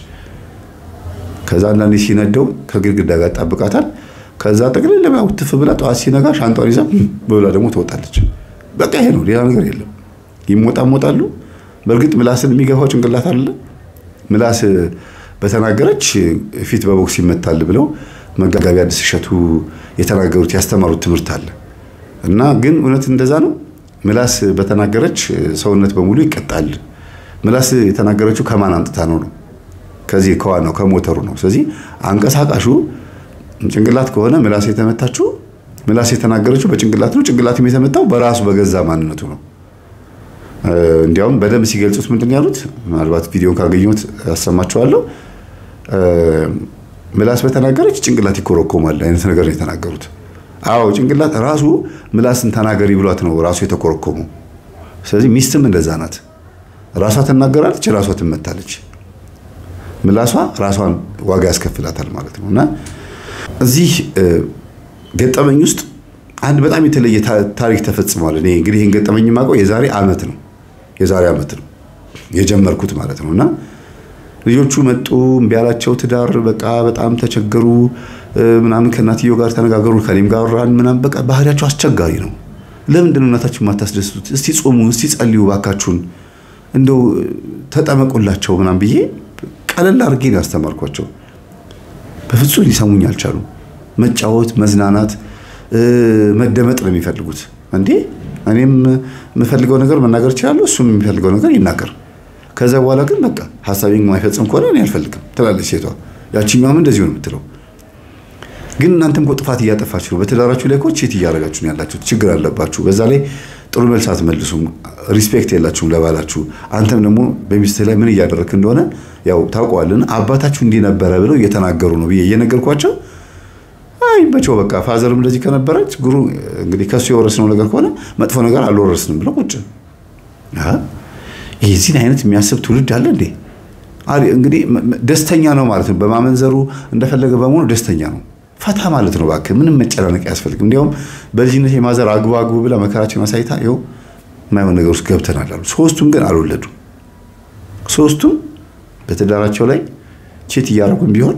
ከዛ አንዳንዴ ሲነደው ከግድግዳ ጋር ጣብቃታል ከዛ ጠቅልል ለማው ትፍብላ ጧት ሲነጋ ሻንጣውን ይዛ በብላ ደግሞ ትወጣለች በቃ ይሄ ነው ሌላ ነገር የለም ይሞጣሞጣሉ በርግጥ ምላስን የሚገፋው ጭንቅላት አይደለ ምላስ በተናገረች ፊት በቦክስ ይመታል ብለው መጋጋቢ አዲስ ሸቱ የተናገሩት ያስተማሩት ትምህርት አለ እና ግን እውነት እንደዛ ነው ምላስ በተናገረች ሰውነት በሙሉ ይቀጣል ምላስ የተናገረችው ከማን አንጥታ ነው ከዚህ ከዋናው ከሞተሩ ነው ስለዚህ አንቀሳቃሹ ጭንቅላት ከሆነ ምላስ የተመታችው ምላስ የተናገረችው በጭንቅላት ነው ጭንቅላትም የተመታው በራሱ በገዛ ማንነቱ ነው እንዲያውም በደም ሲገልጹት ምንድነው ያሉት ምናልባት ቪዲዮን ካገኙት ያሰማችኋለሁ ምላስ በተናገረች ጭንቅላት ይኮረኮማል አይነት ነገር ነው የተናገሩት አዎ ጭንቅላት ራሱ ምላስን ተናገሪ ብሏት ነው ራሱ የተኮረኮመው ስለዚህ ሚስትም እንደዛ ናት ራሷ ተናገራለች ራሷ ትመታለች ምላሷ ራሷን ዋጋ ያስከፍላታል ማለት ነውና እዚህ ገጠመኝ ውስጥ አንድ በጣም የተለየ ታሪክ ተፈጽሟል እኔ እንግዲህ ይሄን ገጠመኝ ማቀው የዛሬ አመት ነው የጀመርኩት ማለት ነውና ልጆቹ መጡ እንቢያላቸው ትዳር በቃ በጣም ተቸገሩ ምናምን ከናትየው ጋር ተነጋገሩ ከኔም ጋር ራን ምናምን በቃ ባህሪያቸው አስቸጋሪ ነው ለምንድነው እናታችሁ ማታስደስቱት እስቲ ጾሙ እስቲ ጸልዩ ባካችሁን እንደው ተጠመቁላቸው ምናምን ብዬ ቀለል አድርጌ ያስተማርኳቸው በፍጹም ሊሰሙኝ አልቻሉም መጫወት መዝናናት መደመጥ ነው የሚፈልጉት እንዴ እኔም የምፈልገው ነገር መናገር ይችላል እሱም የሚፈልገው ነገር ይናገር ከዛ በኋላ ግን በቃ ሐሳቤን ማይፈጽም ከሆነ እኔ አልፈልግም ትላለች ሴቷ ያቺኛውም እንደዚህ ነው የምትለው ግን እናንተም ጥፋት እያጠፋችሁ ነው በትዳራችሁ ላይ ቺት እያደረጋችሁ ነው ያላችሁት ችግር አለባችሁ በዛ ላይ ጥሩ መልስ አትመልሱም ሪስፔክት የላችሁም ለባላችሁ አንተም ደግሞ በሚስትህ ላይ ምን እያደረክ እንደሆነ ያው ታውቀዋልና አባታችሁ እንዲህ ነበረ ብለው እየተናገሩ ነው ብዬ እየነገርኳቸው አይ በቸው በቃ ፋዘርም እንደዚህ ከነበረች ጉሩ እንግዲህ ከሱ የወረስነው ነገር ከሆነ መጥፎ ነገር አልወረስንም ብለው ቁጭ ይሄን አይነት የሚያስብ ትውልድ አለ እንዴ እንግዲህ ደስተኛ ነው ማለት ነው በማመንዘሩ እንደፈለገ በመሆኑ ደስተኛ ነው ፈታ ማለት ነው ባክ ምንም መጨናነቅ ያስፈልግም እንዲያውም በልጅነት የማዘር አግባጉ ብላ መከራችን አሳይታ ይኸው ማይሆን ነገር ውስጥ ገብተናል አሉ። ሶስቱም ግን አልወለዱም። ሶስቱም በትዳራቸው ላይ ቼት እያደረጉም ቢሆን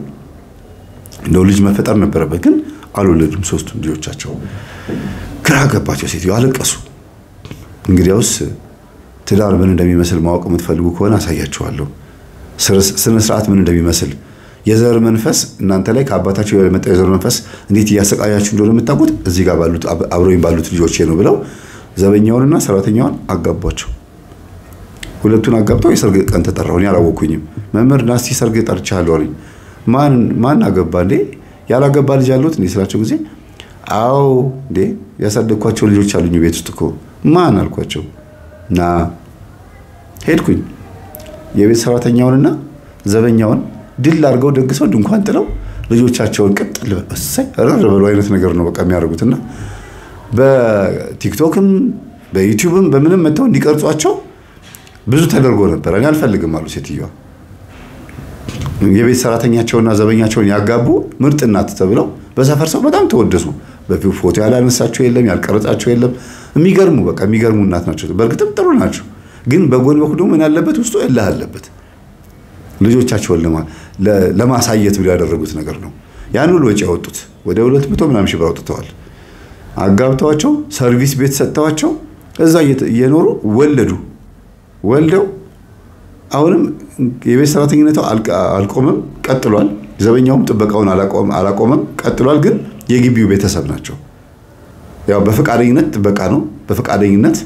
እንደው ልጅ መፈጠር ነበረበት፣ ግን አልወለዱም ሶስቱም ልጆቻቸው። ግራ ገባቸው። ሴትዮ አለቀሱ። እንግዲያውስ ትዳር ምን እንደሚመስል ማወቅ የምትፈልጉ ከሆነ አሳያችኋለሁ። ስነ ስርዓት ምን እንደሚመስል የዘር መንፈስ እናንተ ላይ ከአባታችሁ የመጣ የዘር መንፈስ እንዴት እያሰቃያችሁ እንደሆነ የምታውቁት እዚህ ጋር ባሉት አብረውኝ ባሉት ልጆቼ ነው ብለው ዘበኛውንና ሰራተኛውን አጋቧቸው። ሁለቱን አጋብተው የሰርግ ቀን ተጠራው። እኔ አላወኩኝም። መምህር ናስቲ ሰርግ ጠርቻለሁ አለኝ። ማን አገባ እንዴ? ያላገባ ልጅ አሉት እንዴ ስላቸው ጊዜ አዎ እንዴ ያሳደግኳቸው ልጆች አሉኝ ቤት ውስጥ እኮ። ማን አልኳቸው። ና ሄድኩኝ። የቤት ሰራተኛውንና ዘበኛውን ድል አድርገው ደግሰው ድንኳን ጥለው ልጆቻቸውን ቀጥል እሰይ ረረበሉ አይነት ነገር ነው በቃ የሚያደርጉትና በቲክቶክም በዩቲዩብም በምንም መተው እንዲቀርጿቸው ብዙ ተደርጎ ነበር። እኔ አልፈልግም አሉ ሴትዮዋ። የቤት ሰራተኛቸውና ዘበኛቸውን ያጋቡ ምርጥ እናት ተብለው በሰፈር ሰው በጣም ተወደሱ። በፎቶ ያላነሳቸው የለም፣ ያልቀረጻቸው የለም። የሚገርሙ በቃ የሚገርሙ እናት ናቸው። በእርግጥም ጥሩ ናቸው፣ ግን በጎን በኩል ምን አለበት ውስጡ እልህ አለበት። ልጆቻቸውን ለማሳየት ብለው ያደረጉት ነገር ነው። ያን ሁሉ ወጪ ያወጡት ወደ 200 ምናምን ሺህ ብር አውጥተዋል። አጋብተዋቸው ሰርቪስ ቤት ሰጥተዋቸው እዛ እየኖሩ ወልደው አሁንም የቤት ሰራተኝነቱ አልቆመም ቀጥሏል። ዘበኛውም ጥበቃውን አላቆመም ቀጥሏል። ግን የግቢው ቤተሰብ ናቸው። ያው በፈቃደኝነት ጥበቃ ነው፣ በፈቃደኝነት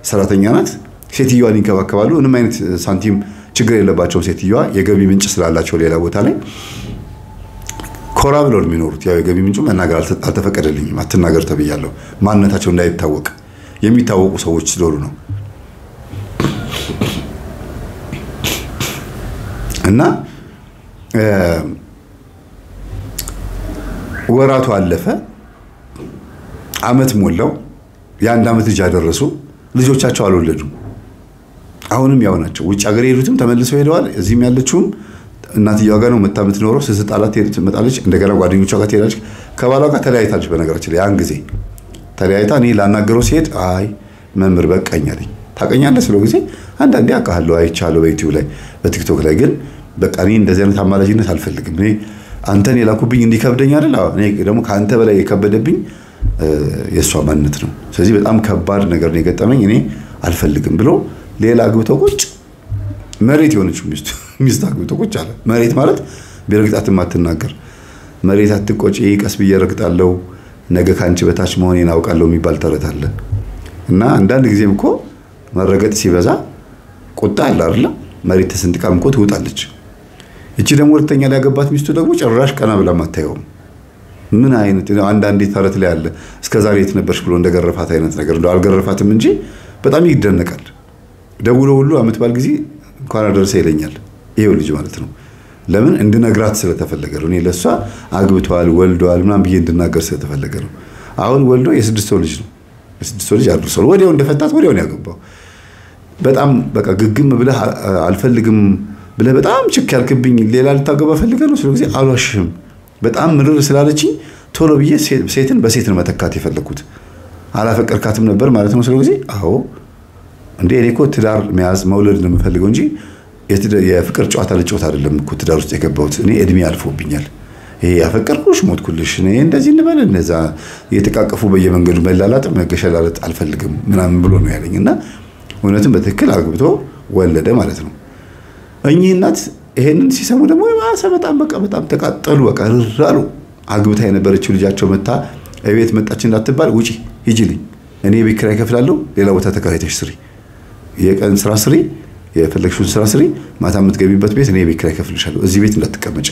ሰራተኛ ናት። ሴትዮዋን ይንከባከባሉ። ምንም አይነት ሳንቲም ችግር የለባቸው። ሴትዮዋ የገቢ ምንጭ ስላላቸው ሌላ ቦታ ላይ ኮራ ብለው ነው የሚኖሩት። ያው የገቢ ምንጩ መናገር አልተፈቀደልኝም፣ አትናገር ተብያለሁ። ማንነታቸው እንዳይታወቅ የሚታወቁ ሰዎች ስለሆኑ ነው። እና ወራቱ አለፈ፣ አመት ሞላው። የአንድ አመት ልጅ አደረሱ። ልጆቻቸው አልወለዱም። አሁንም ያው ናቸው። ውጭ ሀገር የሄዱትም ተመልሰው ሄደዋል። እዚህም ያለችውም እናትየዋ ጋር ነው የምትኖረው። ስትጣላት ትመጣለች፣ እንደገና ጓደኞቿ ጋር ትሄዳለች። ከባሏ ጋር ተለያይታለች። በነገራችን ላይ ያን ጊዜ ተለያይታ እኔ ላናገረው ሲሄድ አይ መምህር በቃኝ አለኝ። ታውቀኛለህ ስለው ጊዜ አንዳንዴ አውቃለሁ አይቻለሁ በዩቲዩብ ላይ በቲክቶክ ላይ፣ ግን በቃ እኔ እንደዚህ አይነት አማላጅነት አልፈልግም። እኔ አንተን የላኩብኝ እንዲከብደኝ አይደል? እኔ ደግሞ ከአንተ በላይ የከበደብኝ የእሷ ማንነት ነው። ስለዚህ በጣም ከባድ ነገር ነው የገጠመኝ፣ እኔ አልፈልግም ብሎ ሌላ አግብቶ ቁጭ መሬት የሆነች ሚስት አግብቶ ቁጭ አለ። መሬት ማለት ቢረግጣት ማትናገር መሬት አትቆጪ፣ ቀስ ብዬ ረግጣለሁ፣ ነገ ካንቺ በታች መሆኔን አውቃለሁ የሚባል ተረት አለ። እና አንዳንድ ጊዜም እኮ መረገጥ ሲበዛ ቁጣ አለ አይደል? መሬት ተሰንጥቃም እኮ ትውጣለች። እቺ ደግሞ ሁለተኛ ላይ ያገባት ሚስቱ ደግሞ ጭራሽ ቀና ብላ ማታየውም። ምን አይነት አንዳንዴ ተረት ላይ አለ እስከዛሬ የት ነበርሽ ብሎ እንደገረፋት አይነት ነገር እንደው አልገረፋትም እንጂ በጣም ይደነቃል። ደውሎ ሁሉ አመት ባል ጊዜ እንኳን አደረሰ ይለኛል። ይሄው ልጅ ማለት ነው። ለምን እንድነግራት ስለተፈለገ ነው። እኔ ለሷ አግብቷል ወልዷል ምናምን ብዬ እንድናገር ስለተፈለገ ነው። አሁን ወልዶ የ6 ወር ልጅ ነው። የ6 ወር ልጅ አድርሷል። ወዲያው እንደፈታት ወዲያው ነው ያገባው። በጣም በቃ ግግም ብለህ አልፈልግም ብለህ በጣም ችክ ያልክብኝ ሌላ ልታገባ ፈልገህ ነው ስለዚህ አልዋሽም። በጣም ምርር ስላለችኝ ቶሎ ብዬ ሴትን በሴት ነው መተካት የፈለኩት። አላፈቀርካትም ነበር ማለት ነው ስለዚህ አዎ እንዴ እኔ እኮ ትዳር መያዝ መውለድ ነው የምፈልገው እንጂ የፍቅር ጨዋታ ልጨዋታ አይደለም እኮ ትዳር ውስጥ የገባሁት። እኔ እድሜ አልፎብኛል። ይሄ ያፈቀርኩሽ ሞትኩልሽ እኔ እንደዚህ እንበል እነዛ የተቃቀፉ በየመንገዱ መላላጥ መገሸላለጥ አልፈልግም ምናምን ብሎ ነው ያለኝና እውነትም በትክክል አግብቶ ወለደ ማለት ነው። እኚህ እናት ይሄንን ሲሰሙ ደግሞ በጣም ተቃጠሉ። በቃ ራሩ አግብታ የነበረችው ልጃቸው መታ እቤት መጣች እንዳትባል ውጪ ሂጂልኝ፣ እኔ ቤት ኪራይ እከፍላለሁ፣ ሌላ ቦታ ተከራይተሽ ስሪ፣ የቀን ስራ ስሪ፣ የፈለግሽውን ስራ ስሪ፣ ማታ የምትገቢበት ቤት እኔ ቤት ኪራይ እከፍልሻለሁ፣ እዚህ ቤት እንዳትቀመጪ፣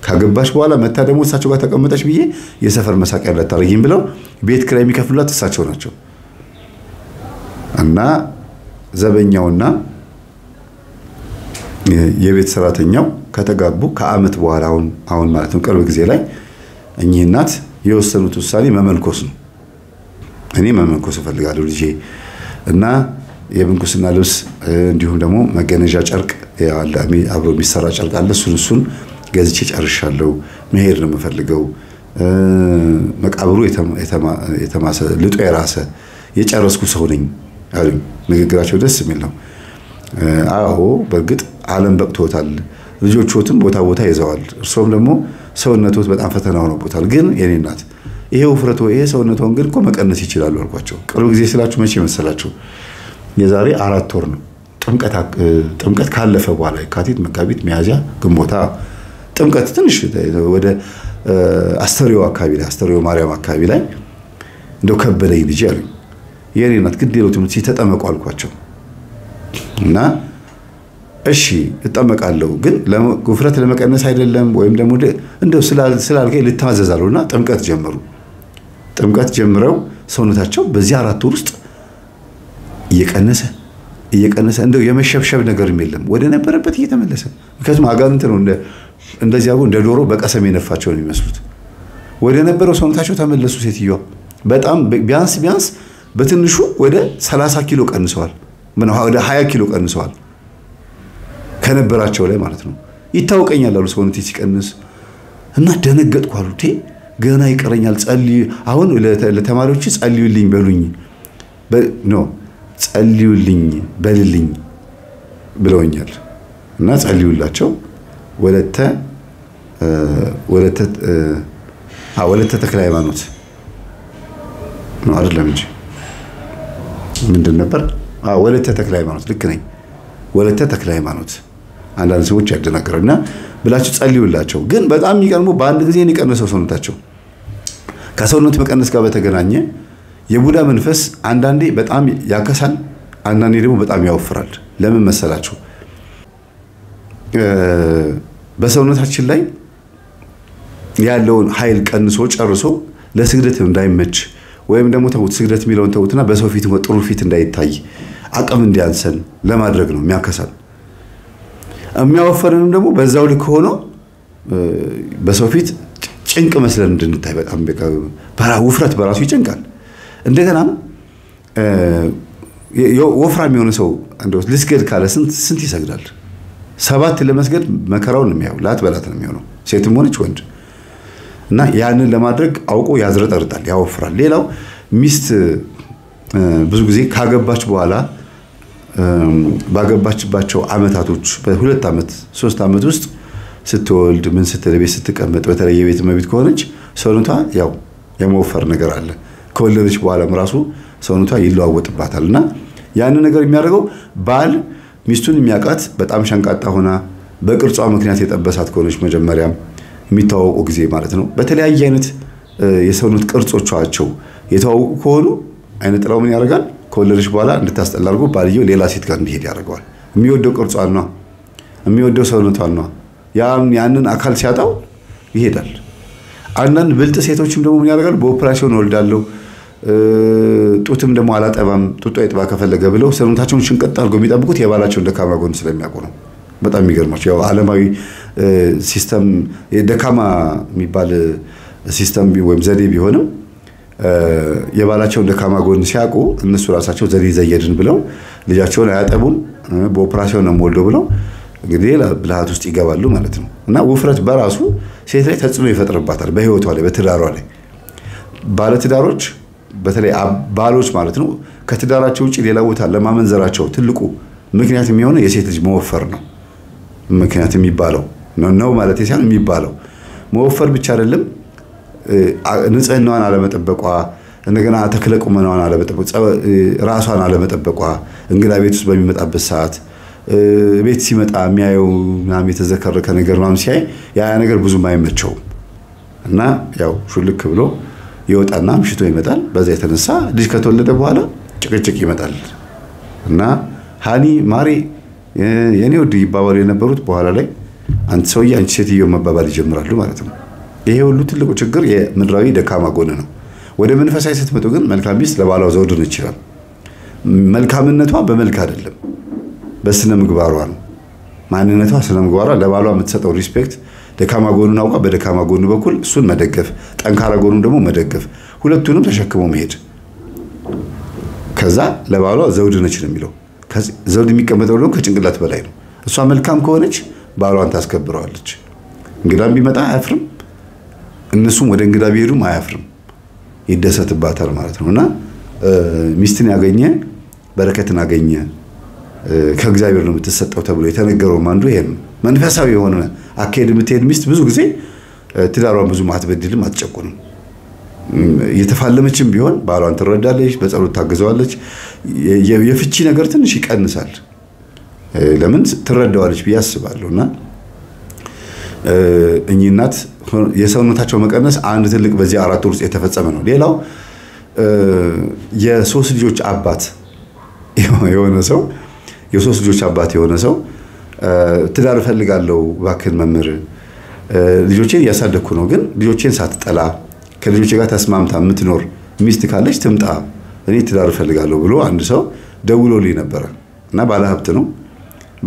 ካገባሽ በኋላ መታ ደግሞ እሳቸው ጋር ተቀመጠች ብዬ የሰፈር መሳቂያ እንዳታረጊኝ ብለው ቤት ኪራይ የሚከፍሉላት እሳቸው ናቸው። እና ዘበኛውና የቤት ሰራተኛው ከተጋቡ ከአመት በኋላ አሁን ማለት ነው ቅርብ ጊዜ ላይ እኚህ እናት የወሰኑት ውሳኔ መመንኮስ ነው። እኔ መመንኮስ እፈልጋለሁ ልጄ እና የምንኩስና ልብስ እንዲሁም ደግሞ መገነዣ ጨርቅ አብሮ የሚሰራ ጨርቅ አለ። እሱን ገዝቼ ጨርሻለሁ። መሄድ ነው የምፈልገው። መቃብሩ የተማሰ ልጦ የራሰ የጨረስኩ ሰው ነኝ አሉኝ። ንግግራቸው ደስ የሚል ነው። አዎ በእርግጥ ዓለም በቅቶታል፣ ልጆችዎትም ቦታ ቦታ ይዘዋል፣ እርሶም ደግሞ ሰውነቶት በጣም ፈተና ሆኖበታል። ግን የኔ እናት ይሄ ውፍረቶ ይሄ ሰውነቶን ግን እኮ መቀነስ ይችላሉ አልኳቸው። ቅርብ ጊዜ ስላችሁ መቼ መሰላችሁ? የዛሬ 4 ወር ነው። ጥምቀት ካለፈ በኋላ የካቲት፣ መጋቢት፣ ሚያዝያ፣ ግንቦት ጥምቀት ትንሽ ወደ አስተሪዮ አካባቢ ላይ አስተሪዮ ማርያም አካባቢ ላይ እንደው ከበደኝ ልጅ አሉኝ። የኔ እናት ግድ የለውም ሲተጠመቁ አልኳቸው እና እሺ እጠመቃለሁ ግን ውፍረት ለመቀነስ አይደለም ወይም ደግሞ እንደው ስላልከኝ ልታዘዛለሁና ጥምቀት ጀመሩ። ጥምቀት ጀምረው ሰውነታቸው በዚህ 4 ወር ውስጥ እየቀነሰ እንደው የመሸብሸብ ነገርም የለም፣ ወደ ነበረበት እየተመለሰ። ምክንያቱም አጋንንት ነው እንደዚህ አሁን እንደ ዶሮ በቀሰም የነፋቸው ነው የሚመስሉት። ወደ ነበረው ሰውነታቸው ተመለሱ። ሴትዮዋ በጣም ቢያንስ በትንሹ ወደ 30 ኪሎ ቀንሰዋል። ወደ 20 ኪሎ ቀንሰዋል ከነበራቸው ላይ ማለት ነው። ይታወቀኛል አሉ ሰውነቴ ሲቀንስ እና ደነገጥኩ አሉ። ገና ይቀረኛል፣ ጸልዩ አሁን ለተማሪዎች ጸልዩልኝ በሉኝ ጸልዩልኝ በልልኝ ብለውኛል እና ጸልዩላቸው። ወለተ ተክለ ሃይማኖት ነው አይደለም እንጂ ምንድን ነበር? ወለተ ተክለ ሃይማኖት ልክ ነኝ። ወለተ ተክለ ሃይማኖት አንዳንድ ሰዎች ያደናገሩና ብላችሁ ጸልዩላቸው። ግን በጣም የሚቀርመው በአንድ ጊዜ ነው የቀነሰው ሰውነታቸው። ከሰውነት መቀነስ ጋር በተገናኘ የቡዳ መንፈስ አንዳንዴ በጣም ያከሳል፣ አንዳንዴ ደግሞ በጣም ያወፍራል። ለምን መሰላችሁ? በሰውነታችን ላይ ያለውን ኃይል ቀንሶ ጨርሶ ለስግደት እንዳይመች ወይም ደግሞ ተውት ስግደት የሚለውን ተውትና በሰው ፊት ጥሩ ፊት እንዳይታይ አቅም እንዲያንሰን ለማድረግ ነው የሚያከሳል። የሚያወፈርንም ደግሞ በዛው ልክ ሆኖ በሰው ፊት ጭንቅ መስለን እንድንታይ በጣም ውፍረት በራሱ ይጨንቃል። እንደገና ወፍራም የሆነ ሰው እንደው ልስገድ ካለ ስንት ይሰግዳል? 7 ለመስገድ መከራውን ነው የሚያው ላትበላት ነው የሚሆነው ሴትም ሆነች ወንድ። እና ያንን ለማድረግ አውቆ ያዝረጠርጣል፣ ያወፍራል። ሌላው ሚስት ብዙ ጊዜ ካገባች በኋላ ባገባችባቸው አመታቶች በ2 ዓመት 3 ዓመት ውስጥ ስትወልድ ምን ስትል ቤት ስትቀመጥ በተለይ የቤት እመቤት ከሆነች ሰውነቷ ያው የመወፈር ነገር አለ። ከወለደች በኋላም ራሱ ሰውነቷ ይለዋወጥባታልና ያን ነገር የሚያደርገው ባል ሚስቱን የሚያቃት በጣም ሸንቃጣ ሆና በቅርጿ ምክንያት የጠበሳት ከሆነች መጀመሪያም የሚታወቁ ጊዜ ማለት ነው። በተለያየ አይነት የሰውነት ቅርጾቻቸው የተዋወቁ ከሆኑ አይነ ጥላው ምን ያደርጋል? ከወለደች በኋላ እንድታስጠላ አድርጎ ባልየው ሌላ ሴት ጋር እንዲሄድ ያደርገዋል። የሚወደው ቅርጿን ነው፣ የሚወደው ሰውነቷን ነው። ያንን አካል ሲያጣው ይሄዳል። አንዳንድ ብልጥ ሴቶችም ደግሞ ምን ያደርጋሉ? በኦፕሬሽን ወልዳለሁ ጡትም ደግሞ አላጠባም ጡቷ ይጥባ ከፈለገ ብለው ሰውነታቸውን ሽንቀጥ አድርገው የሚጠብቁት የባላቸውን ደካማ ጎን ስለሚያውቁ ነው። በጣም የሚገርማቸው ያው ዓለማዊ ሲስተም ደካማ የሚባል ሲስተም ወይም ዘዴ ቢሆንም የባላቸውን ደካማ ጎን ሲያውቁ እነሱ ራሳቸው ዘዴ ዘየድን ብለው ልጃቸውን አያጠቡም፣ በኦፕሬሽን ነው ወልደው ብለው እንግዲህ ብልሃት ውስጥ ይገባሉ ማለት ነው። እና ውፍረት በራሱ ሴት ላይ ተጽዕኖ ይፈጥርባታል በህይወቷ ላይ በትዳሯ ላይ። ባለትዳሮች በተለይ ባሎች ማለት ነው ከትዳራቸው ውጪ ሌላ ቦታ ለማመንዘራቸው ትልቁ ምክንያት የሚሆነው የሴት ልጅ መወፈር ነው። ምክንያት የሚባለው ነው ማለት ሳይሆን የሚባለው መወፈር ብቻ አይደለም፣ ንጽህናዋን አለመጠበቋ፣ እንደገና ተክለ ቁመናዋን አለመጠበቋ፣ ራሷን አለመጠበቋ፣ እንግዳ ቤት ውስጥ በሚመጣበት ሰዓት ቤት ሲመጣ የሚያየው ምናምን የተዘከረከ ነገር ምናምን ሲያይ ያ ነገር ብዙም አይመቸውም እና ያው ሹልክ ብሎ ይወጣና ምሽቶ ይመጣል። በዛ የተነሳ ልጅ ከተወለደ በኋላ ጭቅጭቅ ይመጣል እና ሃኒ ማሪ የኔ ወድ ይባባሉ የነበሩት በኋላ ላይ አንተ ሰውዬ አንቺ ሴትዮ መባባል ይጀምራሉ ማለት ነው። ይሄ ሁሉ ትልቁ ችግር የምድራዊ ደካማ ጎን ነው። ወደ መንፈሳዊ ስትመጡ ግን መልካም ሚስት ለባሏ ዘውድ ነች ይችላል። መልካምነቷ በመልክ አይደለም በስነ ምግባሯ ነው። ማንነቷ ስነ ምግባሯ ለባሏ የምትሰጠው ሪስፔክት ደካማ ጎኑን አውቃ በደካማ ጎኑ በኩል እሱን መደገፍ፣ ጠንካራ ጎኑን ደግሞ መደገፍ፣ ሁለቱንም ተሸክሞ መሄድ። ከዛ ለባሏ ዘውድ ነች ነው የሚለው። ዘውድ የሚቀመጠው ደግሞ ከጭንቅላት በላይ ነው። እሷ መልካም ከሆነች ባሏን ታስከብረዋለች። እንግዳም ቢመጣ አያፍርም፣ እነሱም ወደ እንግዳ ቢሄዱም አያፍርም፣ ይደሰትባታል ማለት ነውና ሚስትን ያገኘ በረከትን አገኘ ከእግዚአብሔር ነው የምትሰጠው ተብሎ የተነገረው አንዱ ይሄ ነው። መንፈሳዊ የሆነ አካሄድ የምትሄድ ሚስት ብዙ ጊዜ ትዳሯን ብዙ ማትበድልም አትጨቁንም። የተፋለመችም ቢሆን ባሏን ትረዳለች፣ በጸሎት ታግዘዋለች። የፍቺ ነገር ትንሽ ይቀንሳል። ለምን ትረዳዋለች ብዬ አስባለሁና እኚህ እናት የሰውነታቸው መቀነስ አንድ ትልቅ በዚህ 4 ወር ውስጥ የተፈጸመ ነው። ሌላው የሶስት ልጆች አባት የሆነ ሰው የሆነ ሰው ትዳር ፈልጋለሁ እባክህን መምህር ልጆቼን እያሳደግኩ ነው፣ ግን ልጆቼን ሳትጠላ ከልጆቼ ጋር ተስማምታ የምትኖር ሚስት ካለች ትምጣ፣ እኔ ትዳር ፈልጋለሁ ብሎ አንድ ሰው ደውሎልኝ ነበር። እና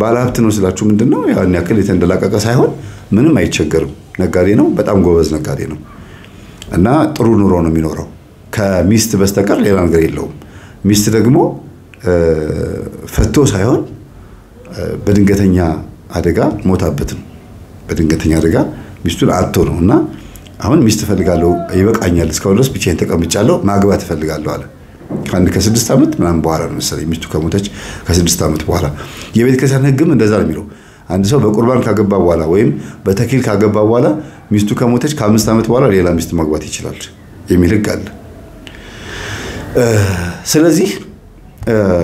ባለሀብት ነው ስላችሁ ምንድነው ያን ያክል የተንደላቀቀ ሳይሆን ምንም አይቸገርም፣ ነጋዴ ነው፣ በጣም ጎበዝ ነጋዴ ነው እና ጥሩ ኑሮ ነው የሚኖረው ከሚስት በስተቀር ሌላ ነገር የለውም። ሚስት ደግሞ ፈቶ ሳይሆን በድንገተኛ አደጋ ሞታበት ነው። በድንገተኛ አደጋ ሚስቱን አጥቶ ነውና አሁን ሚስት ፈልጋለሁ ይበቃኛል፣ እስካሁን ድረስ ብቻዬን ተቀምጫለሁ፣ ማግባት ፈልጋለሁ አለ። ከ6 ዓመት ምናምን በኋላ ነው መሰለኝ ሚስቱ ከሞተች ከ6 ዓመት በኋላ። የቤተ ክርስቲያን ሕግም እንደዛ ነው የሚለው። አንድ ሰው በቁርባን ካገባ በኋላ ወይም በተክሊል ካገባ በኋላ ሚስቱ ከሞተች ከ5 ዓመት በኋላ ሌላ ሚስት ማግባት ይችላል የሚል ሕግ አለ። ስለዚህ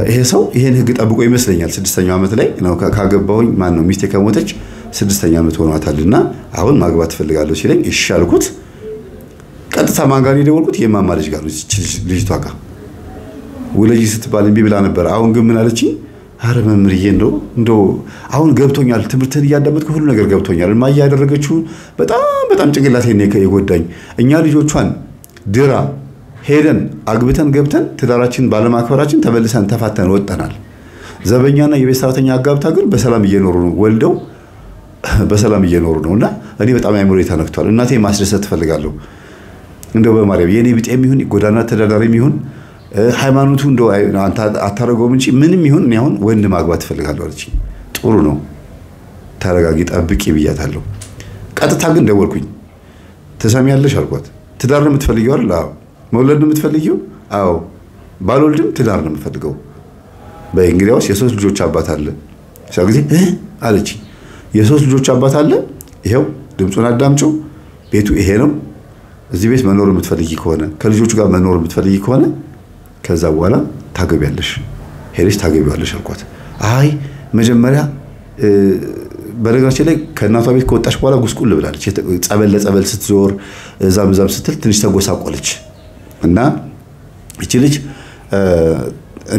ይሄ ሰው ይሄን ሕግ ጠብቆ ይመስለኛል 6ኛው ዓመት ላይ ነው ካገባሁኝ ማን ነው ሚስቴ ከሞተች 6ኛ ዓመት ሆኗታልና አሁን ማግባት ፈልጋለሁ ሲለኝ እሺ አልኩት። ቀጥታ ማን ጋር ደወልኩት? የማማ ልጅ ጋር ነው። ልጅቷ ጋር ወለጂ ስትባል እምቢ ብላ ነበር። አሁን ግን ምን አለችኝ? አረ መምህርዬ እንደው አሁን ገብቶኛል፣ ትምህርትን እያዳመጥኩ ሁሉ ነገር ገብቶኛል። ማያ ያደረገችው በጣም ጭንቅላቴን የጎዳኝ። እኛ ልጆቿን ድራ ሄደን አግብተን ገብተን ትዳራችን ባለማክበራችን ተመልሰን ተፋተን ወጣናል። ዘበኛና የቤት ሰራተኛ አጋብታ ግን በሰላም እየኖሩ ነው፣ ወልደው በሰላም እየኖሩ ነውና እኔ በጣም አይምሮ ተነክቷል። እናቴ ማስደሰት ፈልጋለሁ። እንደው በማርያም የኔ ቢጤም ይሁን ጎዳና ተዳዳሪም ይሁን ሃይማኖቱ እንደው አንተ አታረገውም እንጂ ምንም ይሁን እኔ አሁን ወንድ ማግባት ፈልጋለሁ አለች። ጥሩ ነው ተረጋጊ ጠብቂ ብያታለሁ። ቀጥታ ግን ደወልኩኝ። ተሰሚያለሽ አልኳት። ትዳር ነው የምትፈልጊው አይደል? አዎ። መውለድ ነው የምትፈልጊው? አዎ። ባልወልድም ትዳር ነው የምፈልገው። በእንግሊያውስ የሶስት ልጆች አባት አለ። ስለዚህ አለች የሶስት ልጆች አባት አለ። ይሄው ድምጹን አዳምጪው፣ ቤቱ ይሄ ነው። እዚህ ቤት መኖር የምትፈልጊ ከሆነ ከልጆቹ ጋር መኖር የምትፈልጊ ከሆነ ከዛ በኋላ ታገቢያለሽ፣ ሄደሽ ታገቢያለሽ አልኳት። አይ መጀመሪያ በነገራችን ላይ ከእናቷ ቤት ከወጣች በኋላ ጉስቁል ብላለች። ጸበል ለጸበል ስትዞር እዛም ስትል ትንሽ ተጎሳቆለች እና እቺ ልጅ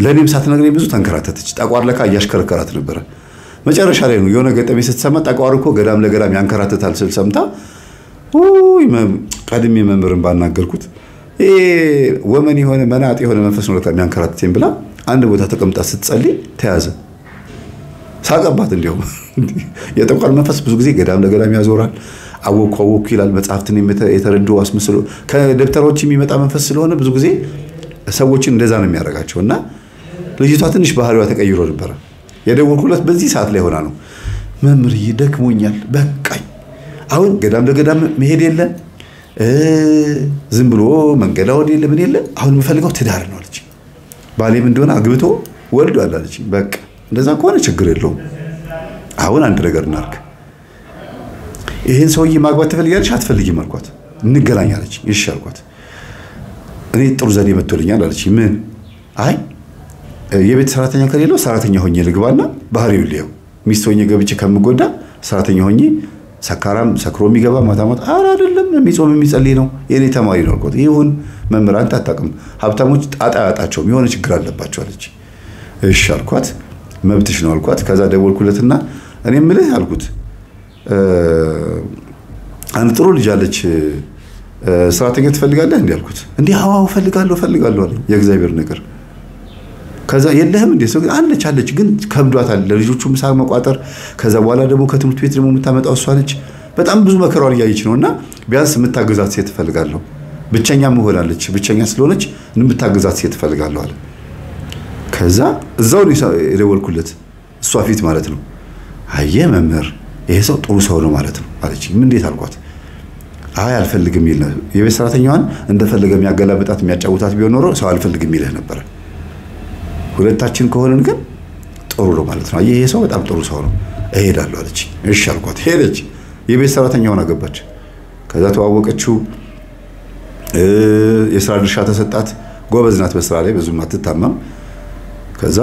ለኔም ሳትነግረኝ ብዙ ተንከራተተች። ጠቋር ለካ እያሽከረከራት ነበረ። መጨረሻ ላይ ነው የሆነ ገጠሜ ስትሰማ ጠቋር እኮ ገዳም ለገዳም ያንከራተታል ስል ሰምታ ቀድሜ መምህርን ባናገርኩት ወመን የሆነ መናጥ የሆነ መንፈስ ነው የሚያንከራተተኝ ብላ አንድ ቦታ ተቀምጣ ስትጸልይ ተያዘ። ሳቀባት። እንዲያው የጠቋር መንፈስ ብዙ ጊዜ ገዳም ለገዳም ያዞራል። አወኩ ይላል። መጽሐፍትን የተረዱ አስመስሎ ከደብተሮች የሚመጣ መንፈስ ስለሆነ ብዙ ጊዜ ሰዎችን እንደዛ ነው የሚያደርጋቸውና ልጅቷ ትንሽ ባህሪዋ ተቀይሮ ነበር። የደወልኩለት በዚህ ሰዓት ላይ ሆና ነው። መምህር ይደክሞኛል፣ በቃኝ። አሁን ገዳም ለገዳም መሄድ የለ ዝም ብሎ መንገድ አወድ የለ ምን የለ። አሁን የምፈልገው ትዳር ነው አለች። ባሌም እንደሆነ አግብቶ ወልዷል አለች። በቃ እንደዛ ከሆነ ችግር የለውም። አሁን አንድ ነገር እናርግ። ይሄን ሰውዬ ማግባት ትፈልጊያለሽ አትፈልጊም አልኳት። እንገናኝ አለች። እሺ አልኳት። እኔ ጥሩ ዘዴ መጥቶልኛል አለች። ምን? አይ የቤት ሰራተኛ ከሌለው ሰራተኛ ሆኜ ልግባና ባህሪው ልየው። ሚስት ሆኜ ገብቼ ከምጎዳ ሰራተኛ ሆኜ ሰካራም ሰክሮ የሚገባ ማታ አረ አይደለም የሚጾም የሚጸልይ ነው የኔ ተማሪ ነው አልኳት። ይሁን መምህር አንተ አታውቅም፣ ሀብታሞች ጣጣ ያጣቸውም የሆነ ችግር አለባቸው አለች። እሺ አልኳት። መብትሽ ነው አልኳት። ከዛ ደወልኩለትና እኔ ምልህ አልኩት አንድ ጥሩ ልጅ አለች ሰራተኛ ትፈልጋለህ እንዴ አልኩት። እንዴ አዎ ፈልጋለሁ አለኝ። የእግዚአብሔር ነገር ከዛ የለህም እንዴ ሰው አለች ግን ከብዷታል ለልጆቹ ምሳ መቋጠር። ከዛ በኋላ ደግሞ ከትምህርት ቤት ደግሞ የምታመጣው እሷ ነች። በጣም ብዙ መከራዋን እያየች ነውና ቢያንስ የምታገዛት ሴት ትፈልጋለሁ። ብቸኛ መሆናለች። ብቸኛ ስለሆነች የምታገዛት ሴት ትፈልጋለሁ አለ። ከዛ እዛው የደወልኩለት እሷ ፊት ማለት ነው። አየ መምህር ይሄ ሰው ጥሩ ሰው ነው ማለት ነው አለች። ምን እንዴት አልኳት። አይ አልፈልግም ይል የቤት ሰራተኛዋን እንደፈለገ የሚያገላብጣት የሚያጫውታት ቢሆን ኖሮ ሰው አልፈልግም ይልህ ነበር። ሁለታችን ከሆነን ግን ጥሩ ነው ማለት ነው። ይሄ ሰው በጣም ጥሩ ሰው ነው እሄዳለሁ አለች። እሺ አልኳት። ሄደች። የቤት ሰራተኛ ሆና ገባች። ከዛ ተዋወቀችው። የሥራ ድርሻ ተሰጣት። ጎበዝ ናት በስራ ላይ ብዙም አትታማም። ከዛ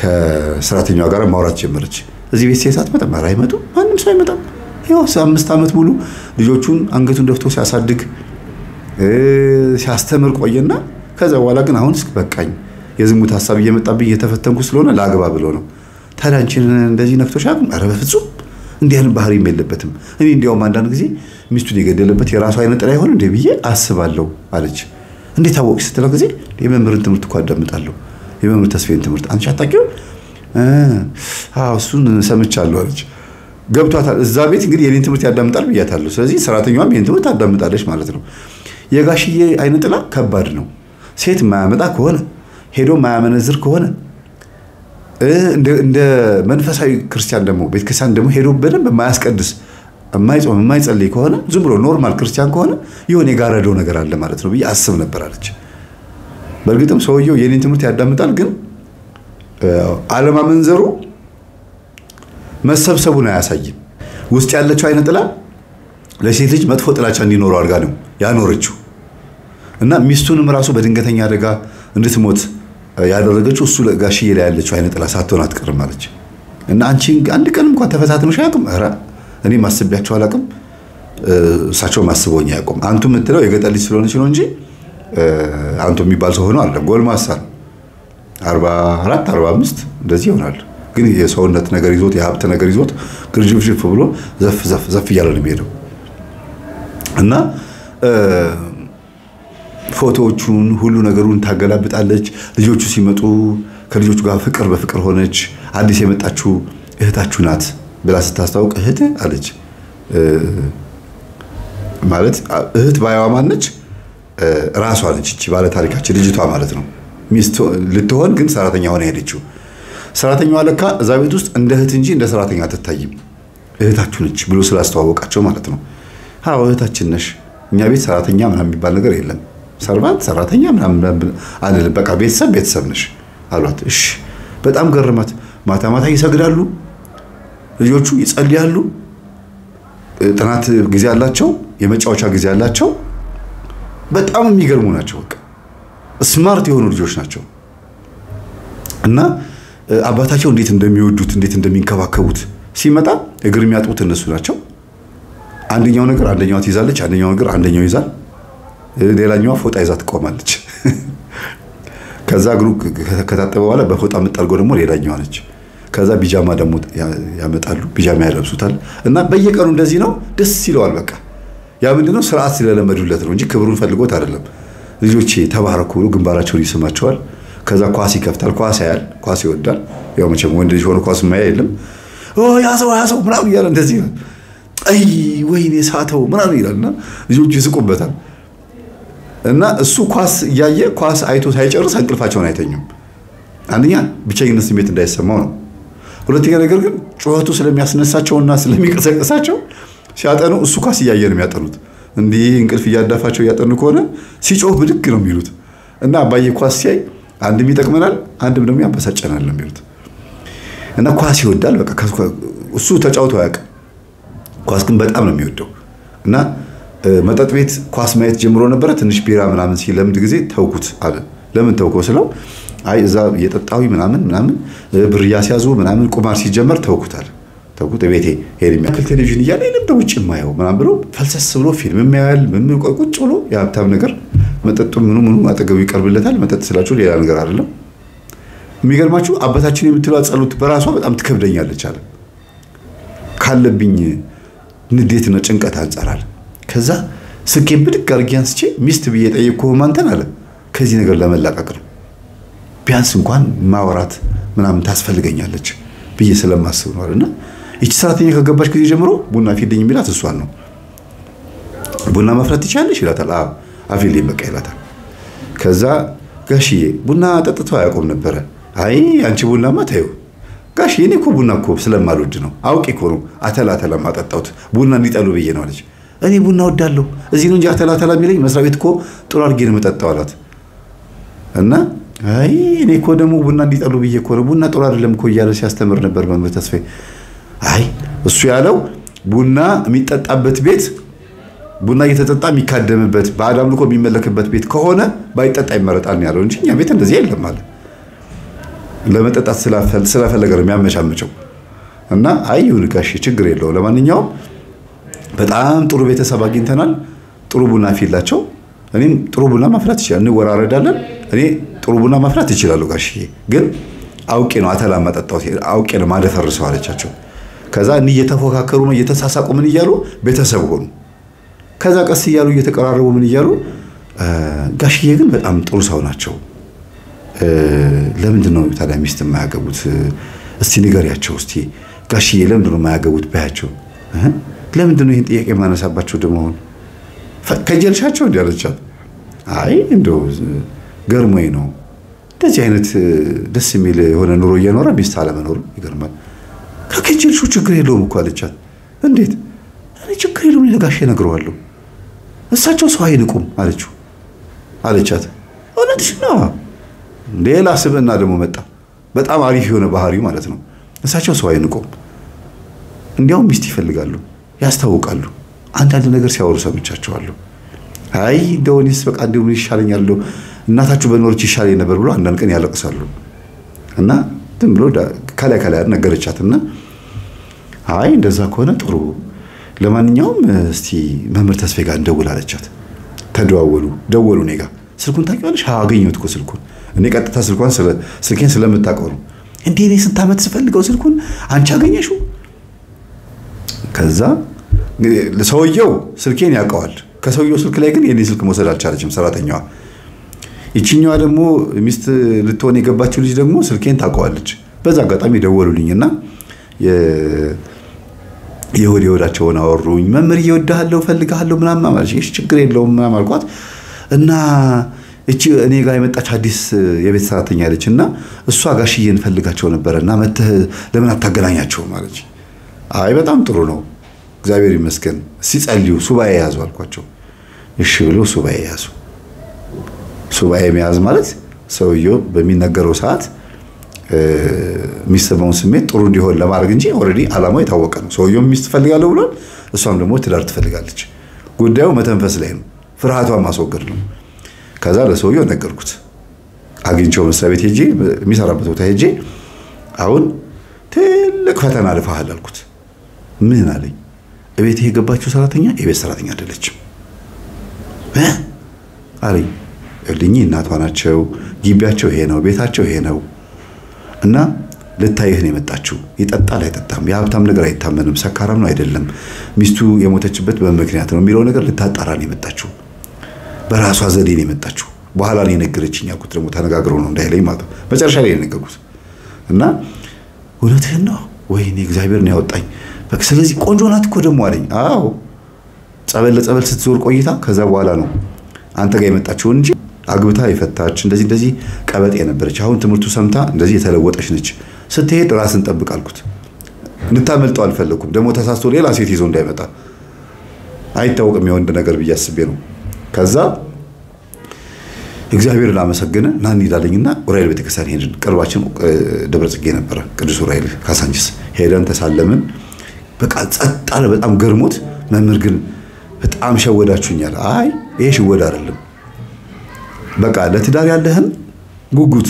ከሰራተኛዋ ጋር ማውራት ጀመረች። እዚህ ቤት ሴት አትመጣም፣ ኧረ አይመጡም፣ ማንም ሰው አይመጣም። ያው 5 ዓመት ሙሉ ልጆቹን አንገቱን ደፍቶ ሲያሳድግ ሲያስተምር ቆየና ከዛ በኋላ ግን አሁንስ በቃኝ የዝሙት ሐሳብ እየመጣብኝ እየተፈተንኩ ስለሆነ ላግባ ብሎ ነው። ታዲያ አንቺን እንደዚህ ነክቶሽ አቅም? ኧረ በፍጹም እንዲህ አይነት ባህሪም የለበትም። እኔ እንዲያውም አንዳንድ ጊዜ ሚስቱን የገደለበት የራሱ አይነት ጥላ ይሆን እንዴ ብዬ አስባለሁ አለች። እንዴት አወቅሽ ስትለው ጊዜ የመምህርን ትምህርት እኮ አዳምጣለሁ፣ የመምህር ተስፋዬን ትምህርት አንቺ አታውቂው? እሱን ሰምቻለሁ አለች። ገብቷታል። እዛ ቤት እንግዲህ የኔን ትምህርት ያዳምጣል ብያታለሁ። ስለዚህ ሰራተኛዋም የኔን ትምህርት ታዳምጣለች ማለት ነው። የጋሽዬ አይነት ጥላ ከባድ ነው። ሴት ማያመጣ ከሆነ ሄዶ ማያመነዝር ከሆነ እንደ መንፈሳዊ ክርስቲያን ደግሞ ቤተክርስቲያን ደግሞ ሄዶ በደንብ ማያስቀድስ የማይጾም የማይጸልይ ከሆነ ዝም ብሎ ኖርማል ክርስቲያን ከሆነ የሆነ የጋረደው ነገር አለ ማለት ነው ብዬ አስብ ነበር አለች። በእርግጥም ሰውየው የኔን ትምህርት ያዳምጣል፣ ግን አለማመንዘሩ መሰብሰቡን አያሳይም። ውስጥ ያለችው አይነት ጥላ ለሴት ልጅ መጥፎ ጥላቻ እንዲኖረው አድርጋ ነው ያኖረችው እና ሚስቱንም ራሱ በድንገተኛ አደጋ እንድትሞት ያደረገችው እሱ ጋሽዬ ላይ ያለችው አይነት ጥላ ሳትሆን አትቀርም አለች። እና አንቺ አንድ ቀን እንኳን ተፈታትነሽ አያውቅም? ኧረ እኔ ማስቢያቸው አላውቅም፣ እሳቸው ማስበውኝ አያውቁም። አንቱ የምትለው የገጠር ልጅ ስለሆነች ነው እንጂ አንቱ የሚባል ሰው ሆኖ አለ። ጎልማሳ 44 45 እንደዚህ ይሆናል። ግን የሰውነት ነገር ይዞት የሀብት ነገር ይዞት ግርጅፍጅፍ ብሎ ዘፍ እያለ ነው የሚሄደው እና ፎቶዎቹን ሁሉ ነገሩን ታገላብጣለች። ልጆቹ ሲመጡ ከልጆቹ ጋር ፍቅር በፍቅር ሆነች። አዲስ የመጣችው እህታችሁ ናት ብላ ስታስታውቅ እህት አለች። ማለት እህት ባይዋ ማነች? ራሷ ነች እቺ ባለ ታሪካችን ልጅቷ ማለት ነው። ሚስት ልትሆን ግን ሰራተኛ ሆነ ሄደችው። ሰራተኛዋ ለካ እዛ ቤት ውስጥ እንደ እህት እንጂ እንደ ሰራተኛ አትታይም። እህታችሁ ነች ብሎ ስላስተዋወቃቸው ማለት ነው። አዎ እህታችን ነሽ፣ እኛ ቤት ሰራተኛ ምናምን የሚባል ነገር የለም፣ ሰርቫንት ሰራተኛ ምናምን አይደለም፣ በቃ ቤተሰብ ነሽ አሏት። እሺ በጣም ገረማት። ማታ ማታ ይሰግዳሉ፣ ልጆቹ ይጸልያሉ፣ ጥናት ጊዜ አላቸው፣ የመጫወቻ ጊዜ አላቸው። በጣም የሚገርሙ ናቸው። በቃ ስማርት የሆኑ ልጆች ናቸው እና አባታቸው እንዴት እንደሚወዱት እንዴት እንደሚንከባከቡት ሲመጣ እግር የሚያጥቡት እነሱ ናቸው። አንደኛው ነገር አንደኛው ትይዛለች፣ አንደኛው ነገር አንደኛው ይዛል፣ ሌላኛዋ ፎጣ ይዛ ትቆማለች። ከዛ እግሩ ከታጠበ በኋላ በፎጣ የምትጠርገው ደግሞ ሌላኛዋ ነች። ከዛ ቢጃማ ደግሞ ያመጣሉ፣ ቢጃማ ያለብሱታል እና በየቀኑ እንደዚህ ነው። ደስ ይለዋል። በቃ ያ ምንድነው ስርዓት ስለለመዱለት ነው እንጂ ክብሩን ፈልጎት አይደለም። ልጆቼ ተባረኩ ብሎ ግንባራቸውን ይስማቸዋል። ከዛ ኳስ ይከፍታል፣ ኳስ ያያል፣ ኳስ ይወዳል። ያው መቼም ወንድ ልጅ ሆኖ ኳስ ማያ የለም። ያሰው ምናምን እያለ እንደዚህ አይ ወይኔ ሳተው ምናምን ይላልና ልጆቹ ይስቁበታል። እና እሱ ኳስ እያየ ኳስ አይቶ ሳይጨርስ እንቅልፋቸውን አይተኙም። አንደኛ ብቸኝነት ስሜት እንዳይሰማው ነው። ሁለተኛ ነገር ግን ጩኸቱ ስለሚያስነሳቸውና ስለሚቀሰቅሳቸው ሲያጠኑ እሱ ኳስ እያየ ነው የሚያጠኑት። እንዲህ እንቅልፍ እያዳፋቸው እያጠኑ ከሆነ ሲጮህ ብድግ ነው የሚሉት እና አባዬ ኳስ ሲያይ አንድም ይጠቅመናል አንድም ደግሞ ያበሳጨናል ነው የሚሉት። እና ኳስ ይወዳል። በቃ እሱ ተጫውቶ አያውቅም፣ ኳስ ግን በጣም ነው የሚወደው። እና መጠጥ ቤት ኳስ ማየት ጀምሮ ነበረ። ትንሽ ቢራ ምናምን ሲለምድ ጊዜ ተውኩት አለ። ለምን ተውከው ስለው አይ እዛ የጠጣዊ ምናምን ብር ያስያዙ ምናምን ቁማር ሲጀመር ተውኩታል። ተውኩት ቤቴ ሄድ የሚያክል ቴሌቪዥን እያለ የለም ውጭ የማየው ምናምን ብሎ ፈልሰስ ብሎ ፊልም የሚያያል ምን ቁጭ ብሎ የሀብታም ነገር መጠጡ ምኑ አጠገቡ ይቀርብለታል። መጠጥ ስላችሁ ሌላ ነገር አይደለም። የሚገርማችሁ አባታችን የምትለው ጸሎት በራሷ በጣም ትከብደኛለች አለ። ካለብኝ ንዴትና ጭንቀት አንጻር አለ። ከዛ ስኬን ብድግ አድርጌ አንስቼ ሚስት ብዬ ጠየቅኩህ ማንተን አለ ከዚህ ነገር ለመላቀቅ ነው። ቢያንስ እንኳን ማወራት ምናምን ታስፈልገኛለች ብዬ ስለማስብ ነው አለና እቺ ሰራተኛ ከገባች ጊዜ ጀምሮ ቡና ፊልኝ የሚላት እሷን ነው። ቡና ማፍራት ትችላለሽ ይላታል። አፊልኝ በቃ ይላታል። ከዛ ጋሽዬ ቡና ጠጥቶ አያውቁም ነበረ። አይ አንቺ ቡናማ ታዩ ጋሽዬ እኔ እኮ ቡና እኮ ስለማልወድ ነው አውቄ እኮ ነው አተላተላ ማጠጣሁት ቡና እንዲጠሉ ብዬ ነው አለች። እኔ ቡና ወዳለሁ እዚህ ነው እንጂ አተላተላ የሚለኝ መስሪያ ቤት እኮ ጥሩ አድርጌ ነው የምጠጣው አላት። እና አይ እኔ እኮ ደግሞ ቡና እንዲጠሉ ብዬ እኮ ነው ቡና ጥሩ አይደለም እኮ እያለ ሲያስተምር ነበር መምህር ተስፋዬ። አይ እሱ ያለው ቡና የሚጠጣበት ቤት ቡና እየተጠጣ የሚካደምበት ባዕድ አምልኮ የሚመለክበት ቤት ከሆነ ባይጠጣ ይመረጣል ነው ያለው እንጂ እኛ ቤት እንደዚህ የለም ማለት ለመጠጣት ስለፈለገ ነው የሚያመቻመቸው። እና አይሁን ጋሽ ችግር የለው። ለማንኛውም በጣም ጥሩ ቤተሰብ አግኝተናል። ጥሩ ቡና ፊላቸው እኔም ጥሩ ቡና ማፍላት ይችላል እንወራረዳለን። እኔ ጥሩ ቡና ማፍላት ይችላል ጋሽዬ ግን አውቄ ነው አተላ ማጠጣው አውቄ ነው ማደፈርሰው አለቻቸው። ከዛ እኔ እየተፎካከሩ ነው እየተሳሳቁ ምን ይያሉ ቤተሰብ ሆኑ። ከዛ ቀስ ይያሉ እየተቀራረቡ ምን ይያሉ ጋሽዬ ግን በጣም ጥሩ ሰው ናቸው። ለምንድን ነው ታዲያ ሚስት የማያገቡት? እስቲ ንገሪያቸው እስቲ ጋሽዬ ለምንድን ነው የማያገቡት ባያቸው? ለምንድን ነው ይሄን ጥያቄ ማነሳባቸው ደግሞ አሁን ከጀልሻቸው እንዲያለቻት አይ እንደው ገርሞኝ ነው እንደዚህ አይነት ደስ የሚል የሆነ ኑሮ እየኖረ ሚስት አለመኖር ይገርማል። ከጀልሹ ችግር የለውም እኮ አለቻት። እንዴት? እኔ ችግር የለውም ለጋሼ እነግረዋለሁ እሳቸው ሰው አይንቁም አለቻት። እውነትሽ ነው። ሌላ ስብዕና ደግሞ መጣ በጣም አሪፍ የሆነ ባህሪ ማለት ነው። እሳቸው ሰው አይንቁም እንዲያውም ሚስት ይፈልጋሉ ያስታውቃሉ። አንዳንድ ነገር ሲያወሩ ሰምቻቸዋለሁ። አይ እንደውንስ በቃ እንደው ይሻለኛል እናታችሁ በኖርች ይሻለኝ ነበር ብሎ አንዳንድ ቀን ያለቅሳሉ። እና ዝም ብሎ ካላ ነገረቻትና አይ እንደዛ ከሆነ ጥሩ ለማንኛውም እስቲ መምህር ተስፋዬ ጋር እንደውል አለቻት። ደወሉ እኔ ጋር ስልኩን ታውቂዋለሽ? አገኘሁት እኮ ስልኩን እኔ ቀጥታ ስልኬን ስለምታውቀው ነው። እንዴ እኔ ስንት ዓመት ስፈልገው ስልኩን አንቺ አገኘሽው? ከዛ ሰውየው ስልኬን ያውቀዋል። ከሰውየው ስልክ ላይ ግን የኔ ስልክ መውሰድ አልቻለችም ሰራተኛዋ። ይቺኛዋ ደግሞ ሚስት ልትሆን የገባችው ልጅ ደግሞ ስልኬን ታውቀዋለች። በዛ አጋጣሚ ደወሉልኝና የወዳቸውን አወሩኝ። መምህር እየወዳሃለሁ ፈልጋለሁ ምናምን ማለት እሺ ችግር የለውም ምናምን አልኳት። እና እቺ እኔ ጋር የመጣች አዲስ የቤት ሰራተኛ አለችና እሷ ጋሽዬን ፈልጋቸው ነበርና መተህ ለምን አታገናኛቸው ማለት። አይ በጣም ጥሩ ነው እግዚአብሔር ይመስገን ሲጸልዩ ሱባኤ ያዙ አልኳቸው። እሺ ብለው ሱባኤ ያዙ። ሱባኤ መያዝ ማለት ሰውየው በሚነገረው ሰዓት የሚሰማውን ስሜት ጥሩ እንዲሆን ለማድረግ እንጂ ኦሬዲ አላማው የታወቀ ነው። ሰውየው ሚስት ፈልጋለሁ ብሏል፣ እሷም ደግሞ ትዳር ትፈልጋለች። ጉዳዩ መተንፈስ ላይ ነው፣ ፍርሃቷን ማስወገድ ነው። ከዛ ለሰውየው ነገርኩት። አግኝቼው መስሪያ ቤት ሄጄ የሚሰራበት ቦታ ሄጄ አሁን ትልቅ ፈተና ልፋሃል አልኩት። ምን አለኝ? እቤት የገባችው ሰራተኛ የቤት ሰራተኛ አይደለችም አለኝ። እልኝ እናቷ ናቸው፣ ግቢያቸው ይሄ ነው፣ ቤታቸው ይሄ ነው እና ልታይህ ነው የመጣችው። ይጠጣል አይጠጣም፣ የሀብታም ነገር አይታመንም፣ ሰካራም ነው አይደለም፣ ሚስቱ የሞተችበት በምክንያት ነው የሚለው ነገር ልታጣራ ነው የመጣችው። በራሷ ዘዴ ነው የመጣችው። በኋላ ነው የነገረችኝ አልኩት። ደግሞ ተነጋግረው ነው እንዳይለኝ ማለት ነው። መጨረሻ ላይ የነገርኩት እና እውነትህን ነው ወይኔ እግዚአብሔር ነው ያወጣኝ። በቃ ስለዚህ ቆንጆ ናት እኮ ደግሞ አለኝ። አዎ ጸበል ለጸበል ስትዞር ቆይታ ከዛ በኋላ ነው አንተ ጋር የመጣችው እንጂ አግብታ የፈታች እንደዚህ ቀበጥ የነበረች አሁን ትምህርቱ ሰምታ እንደዚህ የተለወጠች ነች። ስትሄድ ራስን ጠብቅ አልኩት። እንታመልጠው አልፈለኩም። ደግሞ ተሳስቶ ሌላ ሴት ይዞ እንዳይመጣ አይታወቅም የወንድ ነገር ብዬ አስቤ ነው። ከዛ እግዚአብሔርን አመሰገነ ና እንሂዳለኝና ኡራኤል ቤተክርስቲያን ሄድን። ቅርባችን ደብረ ጽጌ ነበረ፣ ቅዱስ ኡራኤል ካሳንቺስ ሄደን ተሳለምን። በቃ ጸጥ አለ። በጣም ገርሞት መምህር ግን በጣም ሸወዳችሁኛል። አይ ይሄ ሽወዳ አይደለም፣ በቃ ለትዳር ያለህን ጉጉት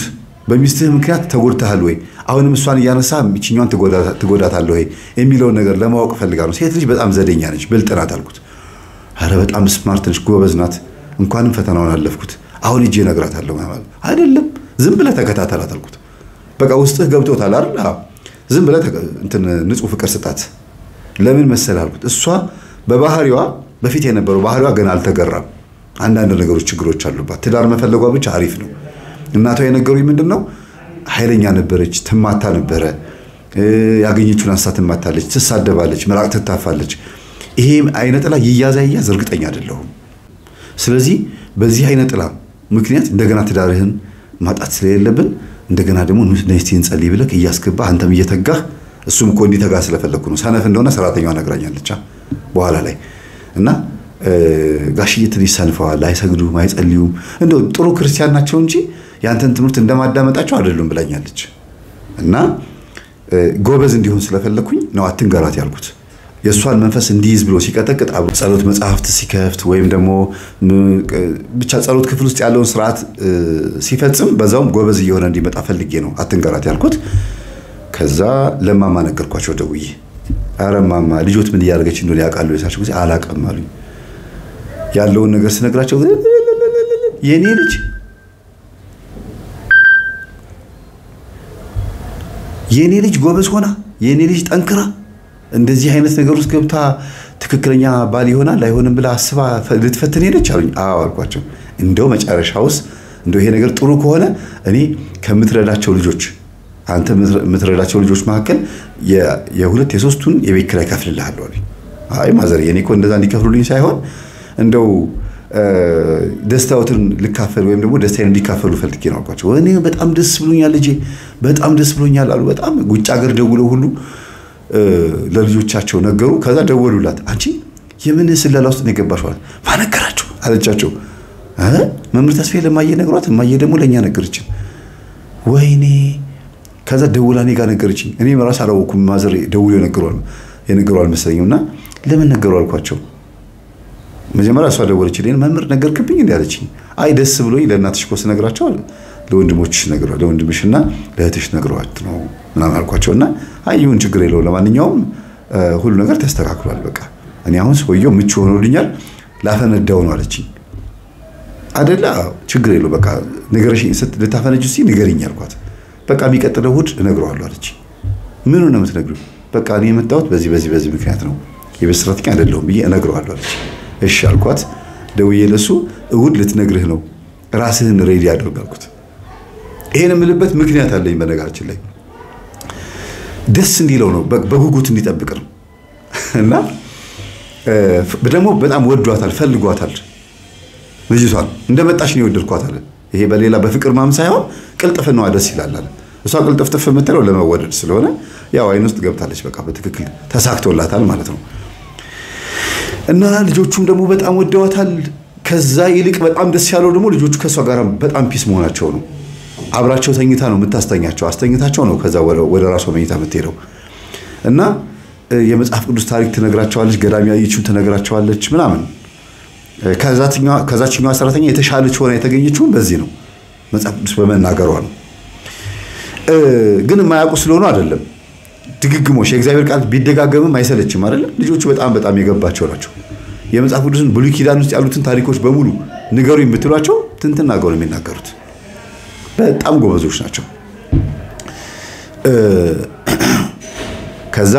በሚስትህ ምክንያት ተጎድተሃል ወይ አሁንም እሷን እያነሳ እቺኛዋን ትጎዳታለህ ወይ የሚለውን ነገር ለማወቅ ፈልጋለሁ። ሴት ልጅ በጣም ዘደኛ ነች፣ ብልጥ ናት አልኩት። አረ በጣም ስማርት ነች፣ ጎበዝ ናት፣ እንኳንም ፈተናውን አለፍኩት፣ አሁን እጄ እነግራታለሁ ማለት አይደለም። ዝም ብለህ ተከታተላት አልኩት። በቃ ውስጥህ ገብቶታል አይደል? አዎ ዝም ብለህ ንጹህ ፍቅር ስጣት። ለምን መሰለህ አልኩት። እሷ በባህሪዋ በፊት የነበረው ባህሪዋ ገና አልተገራም። አንዳንድ ነገሮች ችግሮች አሉባት። ትዳር መፈለጓ ብቻ አሪፍ ነው። እናቷ የነገሩኝ ምንድነው ኃይለኛ ነበረች፣ ትማታ ነበረ፣ ያገኘችውን አንስታ ትማታለች፣ ትሳደባለች፣ ምራቅ ትታፋለች። ይሄ አይነ ጥላ ይያዝ እርግጠኛ አይደለሁም። ስለዚህ በዚህ አይነ ጥላ ምክንያት እንደገና ትዳርህን ማጣት ስለሌለብን እንደገና ደግሞ ነስቲን ጸልይ ብለህ እያስገባ አንተም እየተጋህ እሱም እኮ እንዲተጋ ስለፈለኩ ነው። ሰነፍ እንደሆነ ሰራተኛዋ ነግራኛለች በኋላ ላይ እና ጋሽዬ ትንሽ ሰንፈዋል፣ አይሰግዱም፣ አይጸልዩም። እንደው ጥሩ ክርስቲያን ናቸው እንጂ ያንተን ትምህርት እንደማዳመጣቸው አይደሉም ብላኛለች። እና ጎበዝ እንዲሆን ስለፈለኩኝ ነው አትንገራት ያልኩት። የሷን መንፈስ እንዲይዝ ብሎ ሲቀጠቅጥ አብሮ ጸሎት መጽሐፍት ሲከፍት ወይም ደግሞ ብቻ ጸሎት ክፍል ውስጥ ያለውን ስርዓት ሲፈጽም በዛውም ጎበዝ እየሆነ እንዲመጣ ፈልጌ ነው አትንገራት ያልኩት። ከዛ ለማማ ነገርኳቸው ደውዬ። አረ ማማ ልጆት ምን ያደርገች እንደሆነ ያውቃሉ የሳቸው ጊዜ አላቀም አሉኝ። ያለውን ነገር ስነግራቸው የኔ ልጅ ጎበዝ ሆና የኔ ልጅ ጠንክራ እንደዚህ አይነት ነገር ውስጥ ገብታ ትክክለኛ ባል ይሆናል አይሆንም ብላ አስባ ልትፈትን ሄደች አሉኝ። አዎ አልኳቸው። እንደው መጨረሻውስ እንደው ይሄ ነገር ጥሩ ከሆነ እኔ ከምትረዳቸው ልጆች አንተ የምትረዳቸው ልጆች መካከል የሁለት የሶስቱን የቤት ኪራይ ከፍልልሃለሁ አሉኝ። አይ ማዘር የኔ እኮ እንደዛ እንዲከፍሉልኝ ሳይሆን እንደው ደስታውትን ልካፈል ወይም ደግሞ ደስታዬን እንዲካፈሉ ፈልጌ ነው አልኳቸው። እኔ በጣም ደስ ብሎኛል ልጄ በጣም ደስ ብሎኛል አሉ። በጣም ውጭ ሀገር ደውለው ሁሉ ለልጆቻቸው ነገሩ። ከዛ ደወሉላት። አንቺ የምን ስለላ ውስጥ ነው የገባሽው? ማነገራችሁ አለቻቸው። መምህር ተስፋዬ ለማየ ነግሯት ማየ ደግሞ ለኛ ነገርችን። ወይኔ ከዛ ደውላ እኔ ጋር ነገርችኝ። እኔ ራስ አላወኩም። ማዘር ደውለው የነገሯል መሰለኝና ለምን ነገሩ አልኳቸው። መጀመሪያ እሷ ደወለችልኝ። መምህር ነገርክብኝ እንዴ አለችኝ። አይ ደስ ብሎኝ ለእናትሽ እኮ ስነግራቸው ለወንድሞችሽ ነግሯል ለወንድምሽና ለእህትሽ ነግሯት ነው ምናምን አልኳቸውና አይ ይሁን ችግር የለው ለማንኛውም ሁሉ ነገር ተስተካክሏል በቃ እኔ አሁን ሰውየው ምቹ ሆኖልኛል ላፈነዳው ነው አለችኝ። አይደለ ችግር የለው በቃ ንገረሽኝ ልታፈነጁ ሲል ንገሪኝ አልኳት። በቃ የሚቀጥለው እሑድ እነግረዋለሁ አለችኝ። ምን ነው የምትነግሪው? በቃ እኔ የመጣሁት በዚህ ምክንያት ነው የቤት ሰራተኛ አይደለሁም ብዬ እነግረዋለሁ አለችኝ። እሺ አልኳት። ደውዬ ለሱ እሑድ ልትነግርህ ነው ራስህን ሬዲ አድርግ አልኩት። ይሄን የምልበት ምክንያት አለኝ በነገራችን ላይ ደስ እንዲለው ነው በጉጉት እንዲጠብቅ ነው። እና ደግሞ በጣም ወዷታል ፈልጓታል ልጅቷን እንደመጣሽ ነው የወደድኳት አለ። ይሄ በሌላ በፍቅር ማም ሳይሆን ቅልጥፍናዋ ደስ ይላል አለ። እሷ ቅልጥፍጥፍ የምትለው ለመወደድ ስለሆነ ያው አይን ውስጥ ገብታለች በቃ በትክክል ተሳክቶላታል ማለት ነው። እና ልጆቹም ደግሞ በጣም ወደዋታል። ከዛ ይልቅ በጣም ደስ ያለው ደግሞ ልጆቹ ከሷ ጋር በጣም ፒስ መሆናቸው ነው። አብራቸው ተኝታ ነው የምታስተኛቸው አስተኝታቸው ነው ከዛ ወደ ራሷ መኝታ የምትሄደው። እና የመጽሐፍ ቅዱስ ታሪክ ትነግራቸዋለች ገዳም ያየችው ትነግራቸዋለች ምናምን። ከዛችኛዋ ሰራተኛ የተሻለች ሆና የተገኘችው በዚህ ነው መጽሐፍ ቅዱስ በመናገሯ ነው። ግን የማያውቁ ስለሆነ አይደለም ድግግሞሽ የእግዚአብሔር ቃል ቢደጋገምም አይሰለችም አይደለም። ልጆቹ በጣም የገባቸው ናቸው። የመጽሐፍ ቅዱስን ብሉይ ኪዳን ውስጥ ያሉትን ታሪኮች በሙሉ ንገሩኝ ብትሏቸው ትንትን አገው ነው የሚናገሩት። በጣም ጎበዞች ናቸው። ከዛ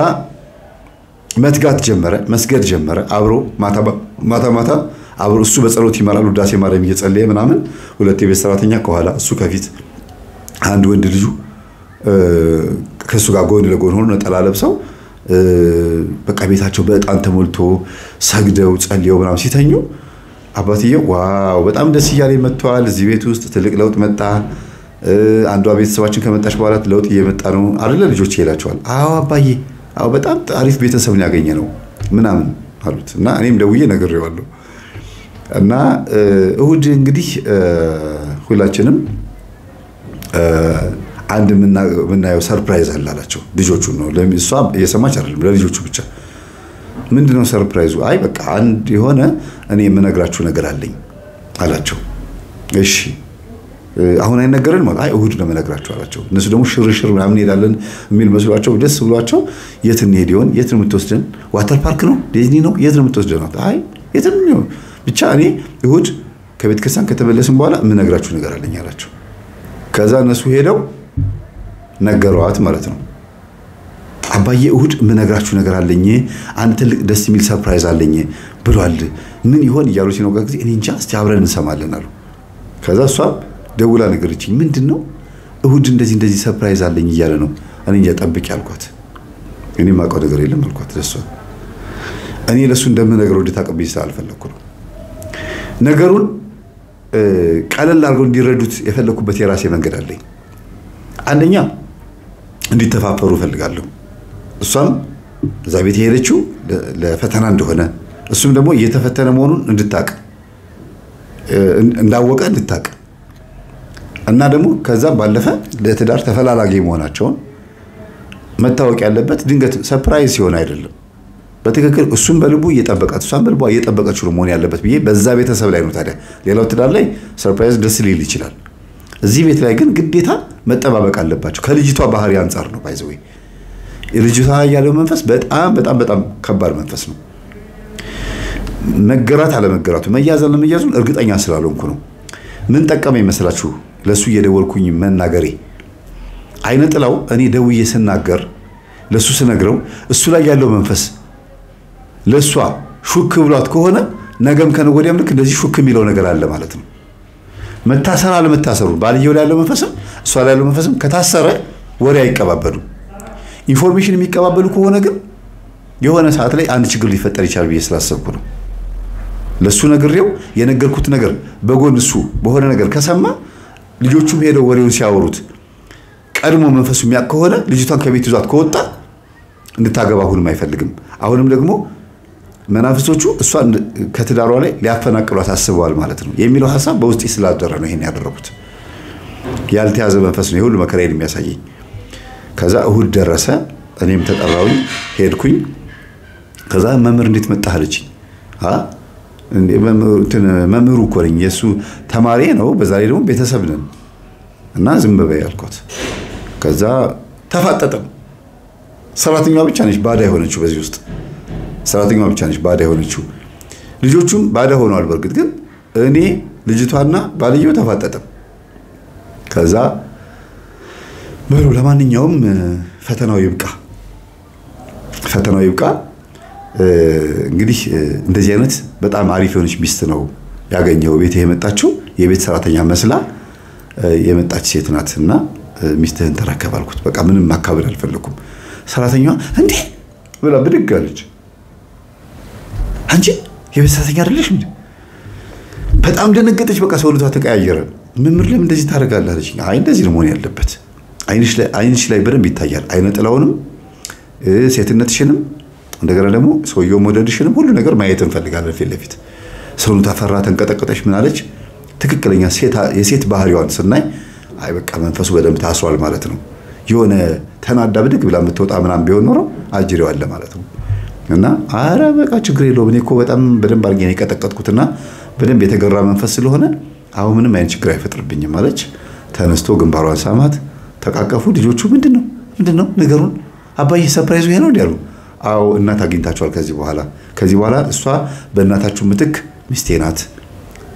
መትጋት ጀመረ መስገድ ጀመረ አብሮ ማታ አብሮ እሱ በጸሎት ይመራል ውዳሴ ማርያም እየጸለየ ምናምን ሁለት የቤት ሰራተኛ ከኋላ እሱ ከፊት አንድ ወንድ ልጁ ከሱ ጋር ጎን ለጎን ሆኖ ነጠላ ለብሰው በቃ ቤታቸው በጣም ተሞልቶ ሰግደው ጸልየው ምናምን ሲተኙ አባትየው ዋው በጣም ደስ እያለኝ መጥቷል እዚህ ቤት ውስጥ ትልቅ ለውጥ መጣ አንዷ ቤተሰባችን ከመጣች በኋላ ለውጥ እየመጣ ነው አይደለ ልጆች ይላቸዋል። አዎ አባዬ አዎ በጣም አሪፍ ቤተሰብን ያገኘ ነው ምናምን አሉት። እና እኔም ደውዬ ነግሬዋለሁ። እና እሑድ እንግዲህ ሁላችንም አንድ ምናየው ሰርፕራይዝ አላላቸው ልጆቹ ነው ለሚሷ የሰማች አይደለም ለልጆቹ ብቻ። ምንድነው ሰርፕራይዙ? አይ በቃ አንድ የሆነ እኔ የምነግራችሁ ነገር አለኝ አላቸው። እሺ አሁን አይነገረን ማለት አይ እሑድ ነው የምነግራችሁ አላቸው። እነሱ ደግሞ ሽርሽር ምናምን ሄዳለን የሚል መስሏቸው ደስ ብሏቸው የት እንሄድ ይሆን የት ነው የምትወስደን ዋተር ፓርክ ነው ዲዝኒ ነው የት ነው የምትወስደን? አይ የት ነው ብቻ እኔ እሑድ ከቤተ ክርስቲያን ከተመለስን በኋላ የምነግራችሁ ነገር አለኝ አላቸው። ከዛ እነሱ ሄደው ነገሯት ማለት ነው። አባዬ እሑድ የምነግራችሁ ነገር አለኝ አንድ ትልቅ ደስ የሚል ሰርፕራይዝ አለኝ ብሏል ምን ይሆን እያሉ ሲነጋ ጊዜ እኔ እንጃ እስቲ አብረን እንሰማለን አሉ። ከዛ እሷ ደውላ ነገረችኝ። ምንድነው? እሑድ እንደዚህ ሰርፕራይዝ አለኝ እያለ ነው እኔ እንጃ ጠብቂ አልኳት። እኔ ማውቀው ነገር የለም አልኳት ለሷ። እኔ ለሱ እንደምነግረው እንድታቀብኝ ስላልፈለኩ ነው። ነገሩን ቀለል አድርገው እንዲረዱት የፈለኩበት የራሴ መንገድ አለኝ። አንደኛ እንዲተፋፈሩ ፈልጋለሁ። እሷም እዛ ቤት የሄደችው ለፈተና እንደሆነ እሱም ደግሞ እየተፈተነ መሆኑን እንድታቅ እንዳወቀ እንድታቅ እና ደግሞ ከዛ ባለፈ ለትዳር ተፈላላጊ መሆናቸውን መታወቅ ያለበት ድንገት ሰርፕራይዝ ሲሆን አይደለም። በትክክል እሱም በልቡ እየጠበቃት እሷም በልቧ እየጠበቀች ነው መሆን ያለበት ብዬ በዛ ቤተሰብ ላይ ነው። ታዲያ ሌላው ትዳር ላይ ሰርፕራይዝ ደስ ሊል ይችላል። እዚህ ቤት ላይ ግን ግዴታ መጠባበቅ አለባቸው። ከልጅቷ ባህሪ አንፃር ነው ባይዘው ልጅቷ ያለው መንፈስ በጣም በጣም በጣም ከባድ መንፈስ ነው። መገራት አለመገራቱ መያዘን ለመያዙን እርግጠኛ ስላልሆንኩ ነው። ምን ጠቀመኝ መስላችሁ ለሱ እየደወልኩኝ መናገሬ? አይነ ጥላው እኔ ደውዬ ስናገር ለሱ ስነግረው እሱ ላይ ያለው መንፈስ ለሷ ሹክ ብሏት ከሆነ ነገም ከነገ ወዲያም ልክ እንደዚህ ሹክ የሚለው ነገር አለ ማለት ነው። መታሰር አለመታሰሩ ባልየው ላይ ያለው መንፈስም እሷ ላይ ያለው መንፈስም ከታሰረ ወሬ አይቀባበሉ። ኢንፎርሜሽን የሚቀባበሉ ከሆነ ግን የሆነ ሰዓት ላይ አንድ ችግር ሊፈጠር ይችላል ብዬ ስላሰብኩ ነው። ለሱ ነግሬው የነገርኩት ነገር በጎን እሱ በሆነ ነገር ከሰማ ልጆቹም ሄደው ወሬውን ሲያወሩት ቀድሞ መንፈሱ የሚያውቅ ከሆነ ልጅቷን ከቤት ይዟት ከወጣ እንድታገባ ሁሉም አይፈልግም። አሁንም ደግሞ መናፍስቶቹ እሷን ከትዳሯ ላይ ሊያፈናቅሏት አስበዋል ማለት ነው የሚለው ሐሳብ በውስጤ ስላደረ ነው ይሄን ያደረኩት። ያልተያዘ መንፈስ ነው የሁሉ መከራዬን የሚያሳየኝ። ከዛ እሁድ ደረሰ። እኔም ተጠራውኝ ሄድኩኝ። ከዛ መምህር እንዴት መጣህ አለችኝ። መምህሩ እኮ ነኝ የሱ ተማሪ ነው፣ በዛ ላይ ደግሞ ቤተሰብ ነን እና ዝም በይ ያልኳት። ከዛ ተፋጠጠም። ሰራተኛዋ ብቻ ነች ባዳ የሆነችው በዚህ ውስጥ ሰራተኛዋ ብቻ ነች ባዳ የሆነችው። ልጆቹም ባዳ ሆነዋል። በርግጥ ግን እኔ ልጅቷና ባልየው ተፋጠጠም። ከዛ በሉ ለማንኛውም ፈተናው ይብቃ እንግዲህ እንደዚህ አይነት በጣም አሪፍ የሆነች ሚስት ነው ያገኘው። ቤት የመጣችው የቤት ሰራተኛ መስላ የመጣች ሴት ናትና ሚስትህን ተረከብ አልኩት። በቃ ምንም ማካበድ አልፈለኩም። ሰራተኛዋ እንዴ ብላ ብድግ አለች። አንቺ የቤት ሰራተኛ አይደለሽ እንዴ? በጣም ደነገጠች። በቃ ሰውነቷ ተቀያየረ። መምህር ለምን እንደዚህ ታደርጋለህ አለች። አይ እንደዚህ ነው መሆን ያለበት። አይንሽ ላይ በደንብ ይታያል። አይነ ጥላውንም ሴትነትሽንም እንደገና ደግሞ ሰውየው ሞዴልሽንም ሁሉ ነገር ማየት እንፈልጋለን ፊት ለፊት። ሰውነቷ ፈራ፣ ተንቀጠቀጠች። ምን አለች? ትክክለኛ የሴት ባህሪዋን ስናይ አይ በቃ መንፈሱ በደንብ ታስሯል ማለት ነው። የሆነ ተናዳ ብድግ ብላ የምትወጣ ምናምን ቢሆን ኖሮ አጅሬው አለ ማለት ነው። እና አረ በቃ ችግር የለውም እኔ እኮ በጣም በደንብ አድርጌ ነው የቀጠቀጥኩትና በደንብ የተገራ መንፈስ ስለሆነ አሁን ምንም አይነት ችግር አይፈጥርብኝም አለች። ተነስቶ ግንባሯን ሳማት፣ ተቃቀፉ። ልጆቹ ምንድነው ነገሩን አባዬ ሰርፕራይዙ ይሄ ነው እንዴ አሉ። አዎ እናት አግኝታችኋል ከዚህ በኋላ እሷ በእናታችሁ ምትክ ሚስቴ ናት፣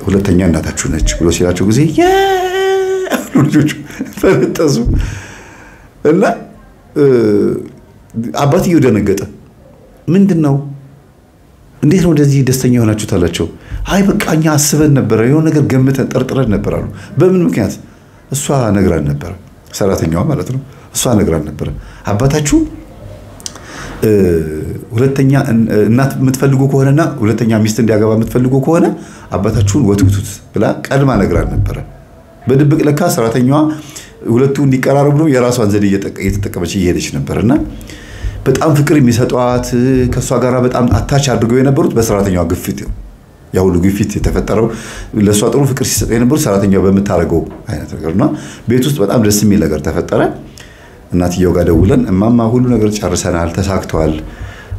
ሁለተኛ እናታችሁ ነች ብሎ ሲላቸው ጊዜ ልጆቹ ፈረጠሱ እና አባትየው ደነገጠ። ምንድነው እንዴት ነው እንደዚህ ደስተኛ ሆናችሁት አላቸው። አይ በቃ እኛ አስበን ነበር፣ የሆነ ነገር ገምተን ጠርጥረን ነበር አሉ። በምን ምክንያት? እሷ ነግራን ነበር፣ ሰራተኛዋ ማለት ነው። እሷ ነግራን ነበር አባታችሁ ሁለተኛ እናት የምትፈልጉ ከሆነና ሁለተኛ ሚስት እንዲያገባ የምትፈልጉ ከሆነ አባታችሁን ወትውቱት ብላ ቀድማ ነግራን ነበር። በድብቅ ለካ ሰራተኛዋ ሁለቱ እንዲቀራረቡ ነው የራሷን ዘዴ እየተጠቀመች እየሄደች ነበርና በጣም ፍቅር የሚሰጧት ከሷ ጋር በጣም አታች አድርገው የነበሩት በሰራተኛዋ ግፊት ነው። ያው ሁሉ ግፊት የተፈጠረው ለሷ ጥሩ ፍቅር ሲሰጥ የነበሩት ሰራተኛዋ በመታረገው አይነት ነገርና ቤት ውስጥ በጣም ደስ የሚል ነገር ተፈጠረ። እናትየው ጋር ደውለን እማማ ሁሉ ነገር ጨርሰናል፣ ተሳክቷል።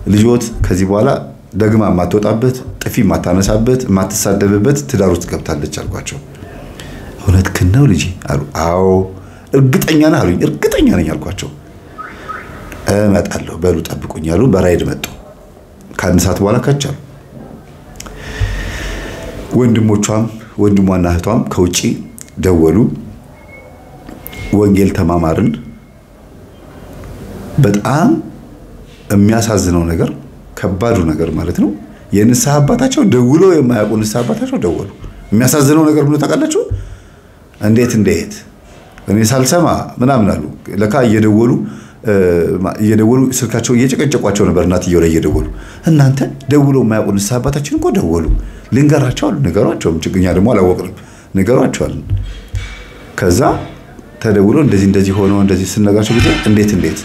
ልጆት ከዚህ በኋላ ደግማ ማትወጣበት፣ ጥፊ ማታነሳበት፣ ማትሳደብበት ትዳር ውስጥ ገብታለች አልኳቸው። እውነትህን ነው ልጅ አሉ። አዎ እርግጠኛ ነህ አሉኝ። እርግጠኛ ነኝ አልኳቸው። እመጣለሁ በሉ ጠብቁኝ አሉ። በራይድ መጡ። ከአንድ ሰዓት በኋላ ከቻሉ ወንድሟና እህቷም ከውጪ ደወሉ። ወንጌል ተማማርን። በጣም የሚያሳዝነው ነገር ከባዱ ነገር ማለት ነው የንስሐ አባታቸው ደውሎ የማያውቁ ንስሐ አባታቸው ደወሉ። የሚያሳዝነው ነገር ምን ታውቃላችሁ? እንዴት እኔ ሳልሰማ ምናምን አሉ። ለካ እየደወሉ ስልካቸው እየጨቀጨቋቸው ነበር። እናትየው ላይ እየደወሉ እናንተ ደውሎ የማያውቁ ንስሐ አባታችን እኮ ደወሉ፣ ልንገራቸው አሉ። ነገሯቸው ችግኛ ደግሞ አላወቅንም፣ ነገሯቸው። ከዛ ተደውሎ እንደዚህ ሆኖ እንደዚህ ስነጋቸው ጊዜ እንዴት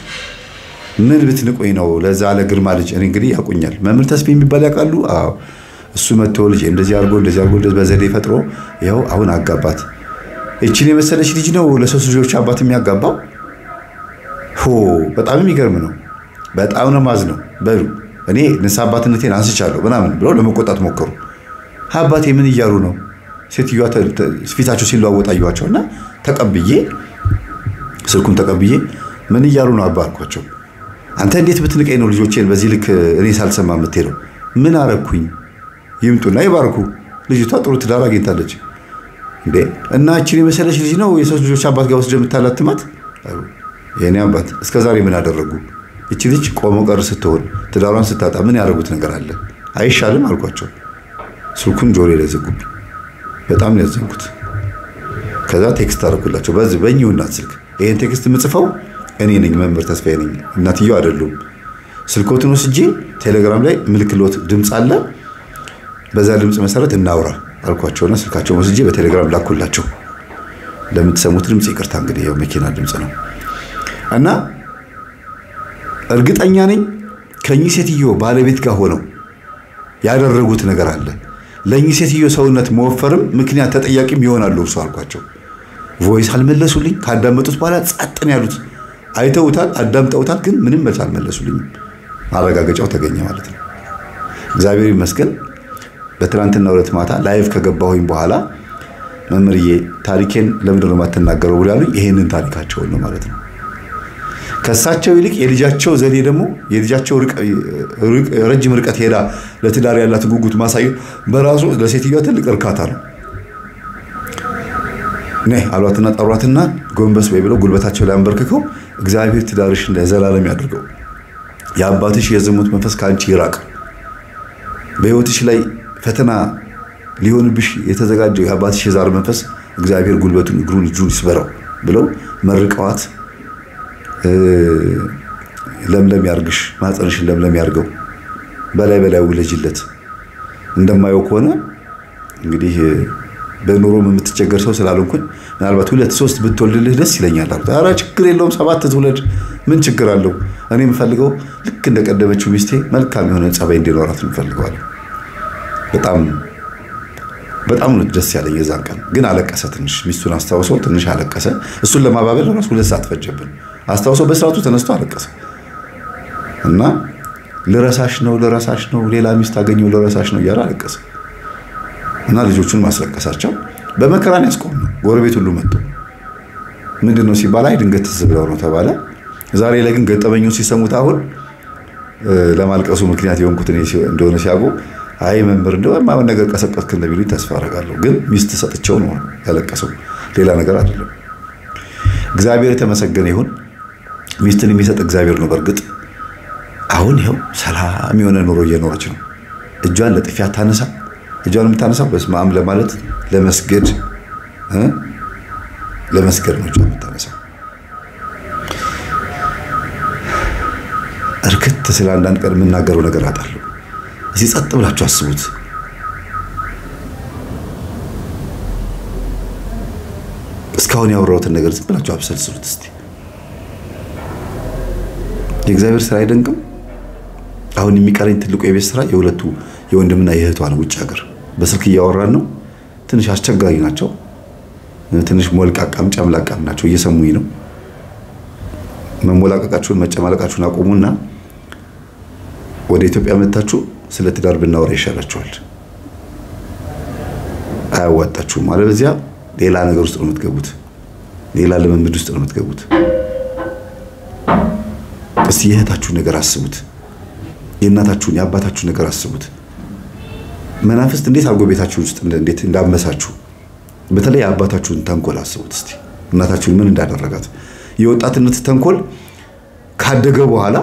ምን ብትንቆይ ነው ለዛ ለግርማ ልጅ እኔ እንግዲህ ያቁኛል መምህር ተስፋ የሚባል ያውቃሉ። አዎ እሱ መጥቶ ልጅ እንደዚህ አድርጎ በዘዴ ፈጥሮ ያው አሁን አጋባት እቺን የመሰለች ልጅ ነው ለሶስት ልጆች አባት የሚያጋባው በጣም የሚገርም ነው በጣም ነው ማዝነው በሉ እኔ ንስ አባትነቴን አንስቻለሁ ምናምን ብለው ለመቆጣት ሞከሩ አባቴ ምን ይያሩ ነው ሴትዮዋ ፊታቸው ሲለዋወጥ አዩዋቸውና ተቀብዬ ስልኩን ተቀብዬ ምን ይያሩ ነው አባልኳቸው አንተ እንዴት ብትንቀኝ ነው ልጆቼን በዚህ ልክ እኔ ሳልሰማ የምትሄደው ምን አረኩኝ ይምጡና ይባርኩ ልጅቷ ጥሩ ትዳር አግኝታለች እንዴ እና እቺን የመሰለች ልጅ ነው የሶስት ልጆች አባት ጋር ወስደህ የምታላትማት የኔ አባት እስከዛሬ ምን አደረጉ እቺ ልጅ ቆሞ ቀር ስትሆን ትዳሯን ስታጣ ምን ያደርጉት ነገር አለ አይሻልም አልኳቸው ስልኩን ጆሮዬ ላይ ዘጉብኝ በጣም ያዘንኩት ከዛ ቴክስት አደረኩላቸው በዚህ በእኚሁ እናት ስልክ ይሄን ቴክስት የምጽፈው እኔ ነኝ መምህር ተስፋዬ ነኝ እናትየው አይደሉም ስልኮቱን ወስጄ ቴሌግራም ላይ ምልክሎት ድምጽ አለ በዛ ድምጽ መሰረት እናውራ አልኳቸውና ስልካቸውን ወስጄ በቴሌግራም ላኩላቸው ለምትሰሙት ድምጽ ይቅርታ እንግዲህ ያው መኪና ድምጽ ነው እና እርግጠኛ ነኝ ከኚህ ሴትዮ ባለቤት ጋር ሆነው ያደረጉት ነገር አለ ለኚህ ሴትዮ ሰውነት መወፈርም ምክንያት ተጠያቂም ይሆናሉ እርሱ አልኳቸው ቮይስ አልመለሱልኝ ካዳመጡት በኋላ ጸጥን ያሉት አይተውታል አዳምጠውታል ግን ምንም መልስ አልመለሱልኝ ማረጋገጫው ተገኘ ማለት ነው እግዚአብሔር ይመስገን በትናንትና ዕለት ማታ ላይቭ ከገባሁኝ በኋላ መምርዬ ታሪኬን ለምንድን ነው ማተናገረው ብለውኝ ይሄንን ታሪካቸውን ነው ማለት ነው ከሳቸው ይልቅ የልጃቸው ዘዴ ደግሞ የልጃቸው ረጅም ርቀት ሄዳ ለትዳር ያላት ጉጉት ማሳየት በራሱ ለሴትዮዋ ትልቅ እርካታ ነው ነይ አሏትና ጠሯትና ጎንበስ ወይ ብለው ጉልበታቸው ላይ አንበርክከው እግዚአብሔር ትዳርሽን ለዘላለም ያድርገው ያባትሽ የዝሙት መንፈስ ካንቺ ይራቅ በህይወትሽ ላይ ፈተና ሊሆንብሽ የተዘጋጀው ያባትሽ የዛር መንፈስ እግዚአብሔር ጉልበቱን እግሩን እጁን ይስበረው ብለው መርቀዋት ለምለም ያርግሽ ማጽንሽን ለምለም ያርገው በላይ ውለጅለት እንደማየው ከሆነ እንግዲህ በኑሮ የምትቸገር ሰው ስላልሆንኩኝ ምናልባት 2-3 ብትወልድልህ ደስ ይለኛል አሉት ኧረ ችግር የለውም 7 ትውለድ ምን ችግር አለው እኔ የምፈልገው ልክ እንደቀደመችው ሚስቴ መልካም የሆነ ጸባይ እንዲኖራት እንፈልጋለን በጣም ነው ደስ ያለኝ የዛን ቀን ግን አለቀሰ ትንሽ ሚስቱን አስተዋውሶ ትንሽ አለቀሰ እሱን ለማባበል ራሱ 2 ሰዓት ፈጀብን አስተዋውሶ በስራቱ ተነስቶ አለቀሰ እና ለራሳሽ ነው ሌላ ሚስት አገኘው ለራሳሽ ነው ያራ አለቀሰ እና ልጆቹን ማስለቀሳቸው በመከራን ያስቆም ነው ጎረቤት ሁሉ መጥቶ ምንድነው ሲባል አይ ድንገት ዝብለው ነው ተባለ ዛሬ ላይ ግን ገጠመኙ ሲሰሙት አሁን ለማልቀሱ ምክንያት የሆንኩት እንደሆነ ሲያጎ አይ መምህር እንደው ማመን ነገር ቀሰቀስክ እንደሚሉኝ ተስፋ አደርጋለሁ ግን ሚስት ሰጥቼው ነው ያለቀሰው ሌላ ነገር አይደለም እግዚአብሔር የተመሰገነ ይሁን ሚስትን የሚሰጥ እግዚአብሔር ነው በርግጥ አሁን ይሄው ሰላም የሆነ ኑሮ እየኖረች ነው እጇን ለጥፊ አታነሳ እጇን የምታነሳው በስመ አብ ለማለት ለመስገድ ነው እጇን የምታነሳው እርክት ስለ አንዳንድ ቀን የምናገረው ነገር አጣለሁ እዚህ ጸጥ ብላችሁ አስቡት እስካሁን ያወራሁትን ነገር ዝም ብላችሁ አብሰልስሉት እስቲ የእግዚአብሔር ስራ አይደንቅም አሁን የሚቀረኝ ትልቁ የቤት ስራ የሁለቱ የወንድምና የእህቷ ነው ውጭ ሀገር በስልክ እያወራን ነው ትንሽ አስቸጋሪ ናቸው ትንሽ ሞልቃቃም ጨምላቃም ናቸው እየሰሙኝ ነው መሞላቃቃችሁን መጨማለቃችሁን አቆሙና ወደ ኢትዮጵያ መጣችሁ ስለ ትዳር ብናወራ ይሻላችኋል አያዋጣችሁም አለበዚያ ሌላ ነገር ውስጥ ነው የምትገቡት ሌላ ለመምድ ውስጥ ነው የምትገቡት እስቲ የእህታችሁ ነገር አስቡት የእናታችሁን የአባታችሁን ነገር አስቡት መናፍስት እንዴት አርጎ ቤታችሁ ውስጥ እንዴት እንዳመሳችሁ በተለይ አባታችሁን ተንኮል አስቡት እስቲ እናታችሁን ምን እንዳደረጋት የወጣትነት ተንኮል ካደገ በኋላ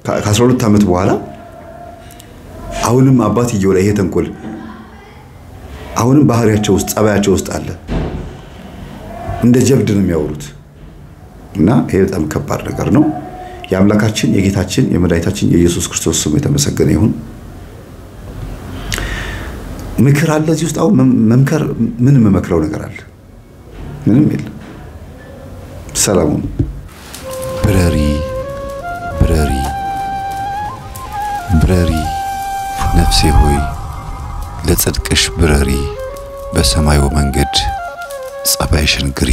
ከ12 ዓመት በኋላ አሁንም አባትየው ላይ ይሄ ተንኮል አሁንም ባህሪያቸው ውስጥ ጸባያቸው ውስጥ አለ እንደ ጀብድ ነው የሚያወሩት እና ይሄ በጣም ከባድ ነገር ነው የአምላካችን የጌታችን የመድኃኒታችን የኢየሱስ ክርስቶስ ስም የተመሰገነ ይሁን ምክር አለ እዚህ ውስጥ አሁን መምከር ምን መመክረው ነገር አለ ምንም የለም ሰላሙን ብረሪ ነፍሴ ሆይ ለጽድቅሽ ብረሪ በሰማዩ መንገድ ጸባይሽን ግሪ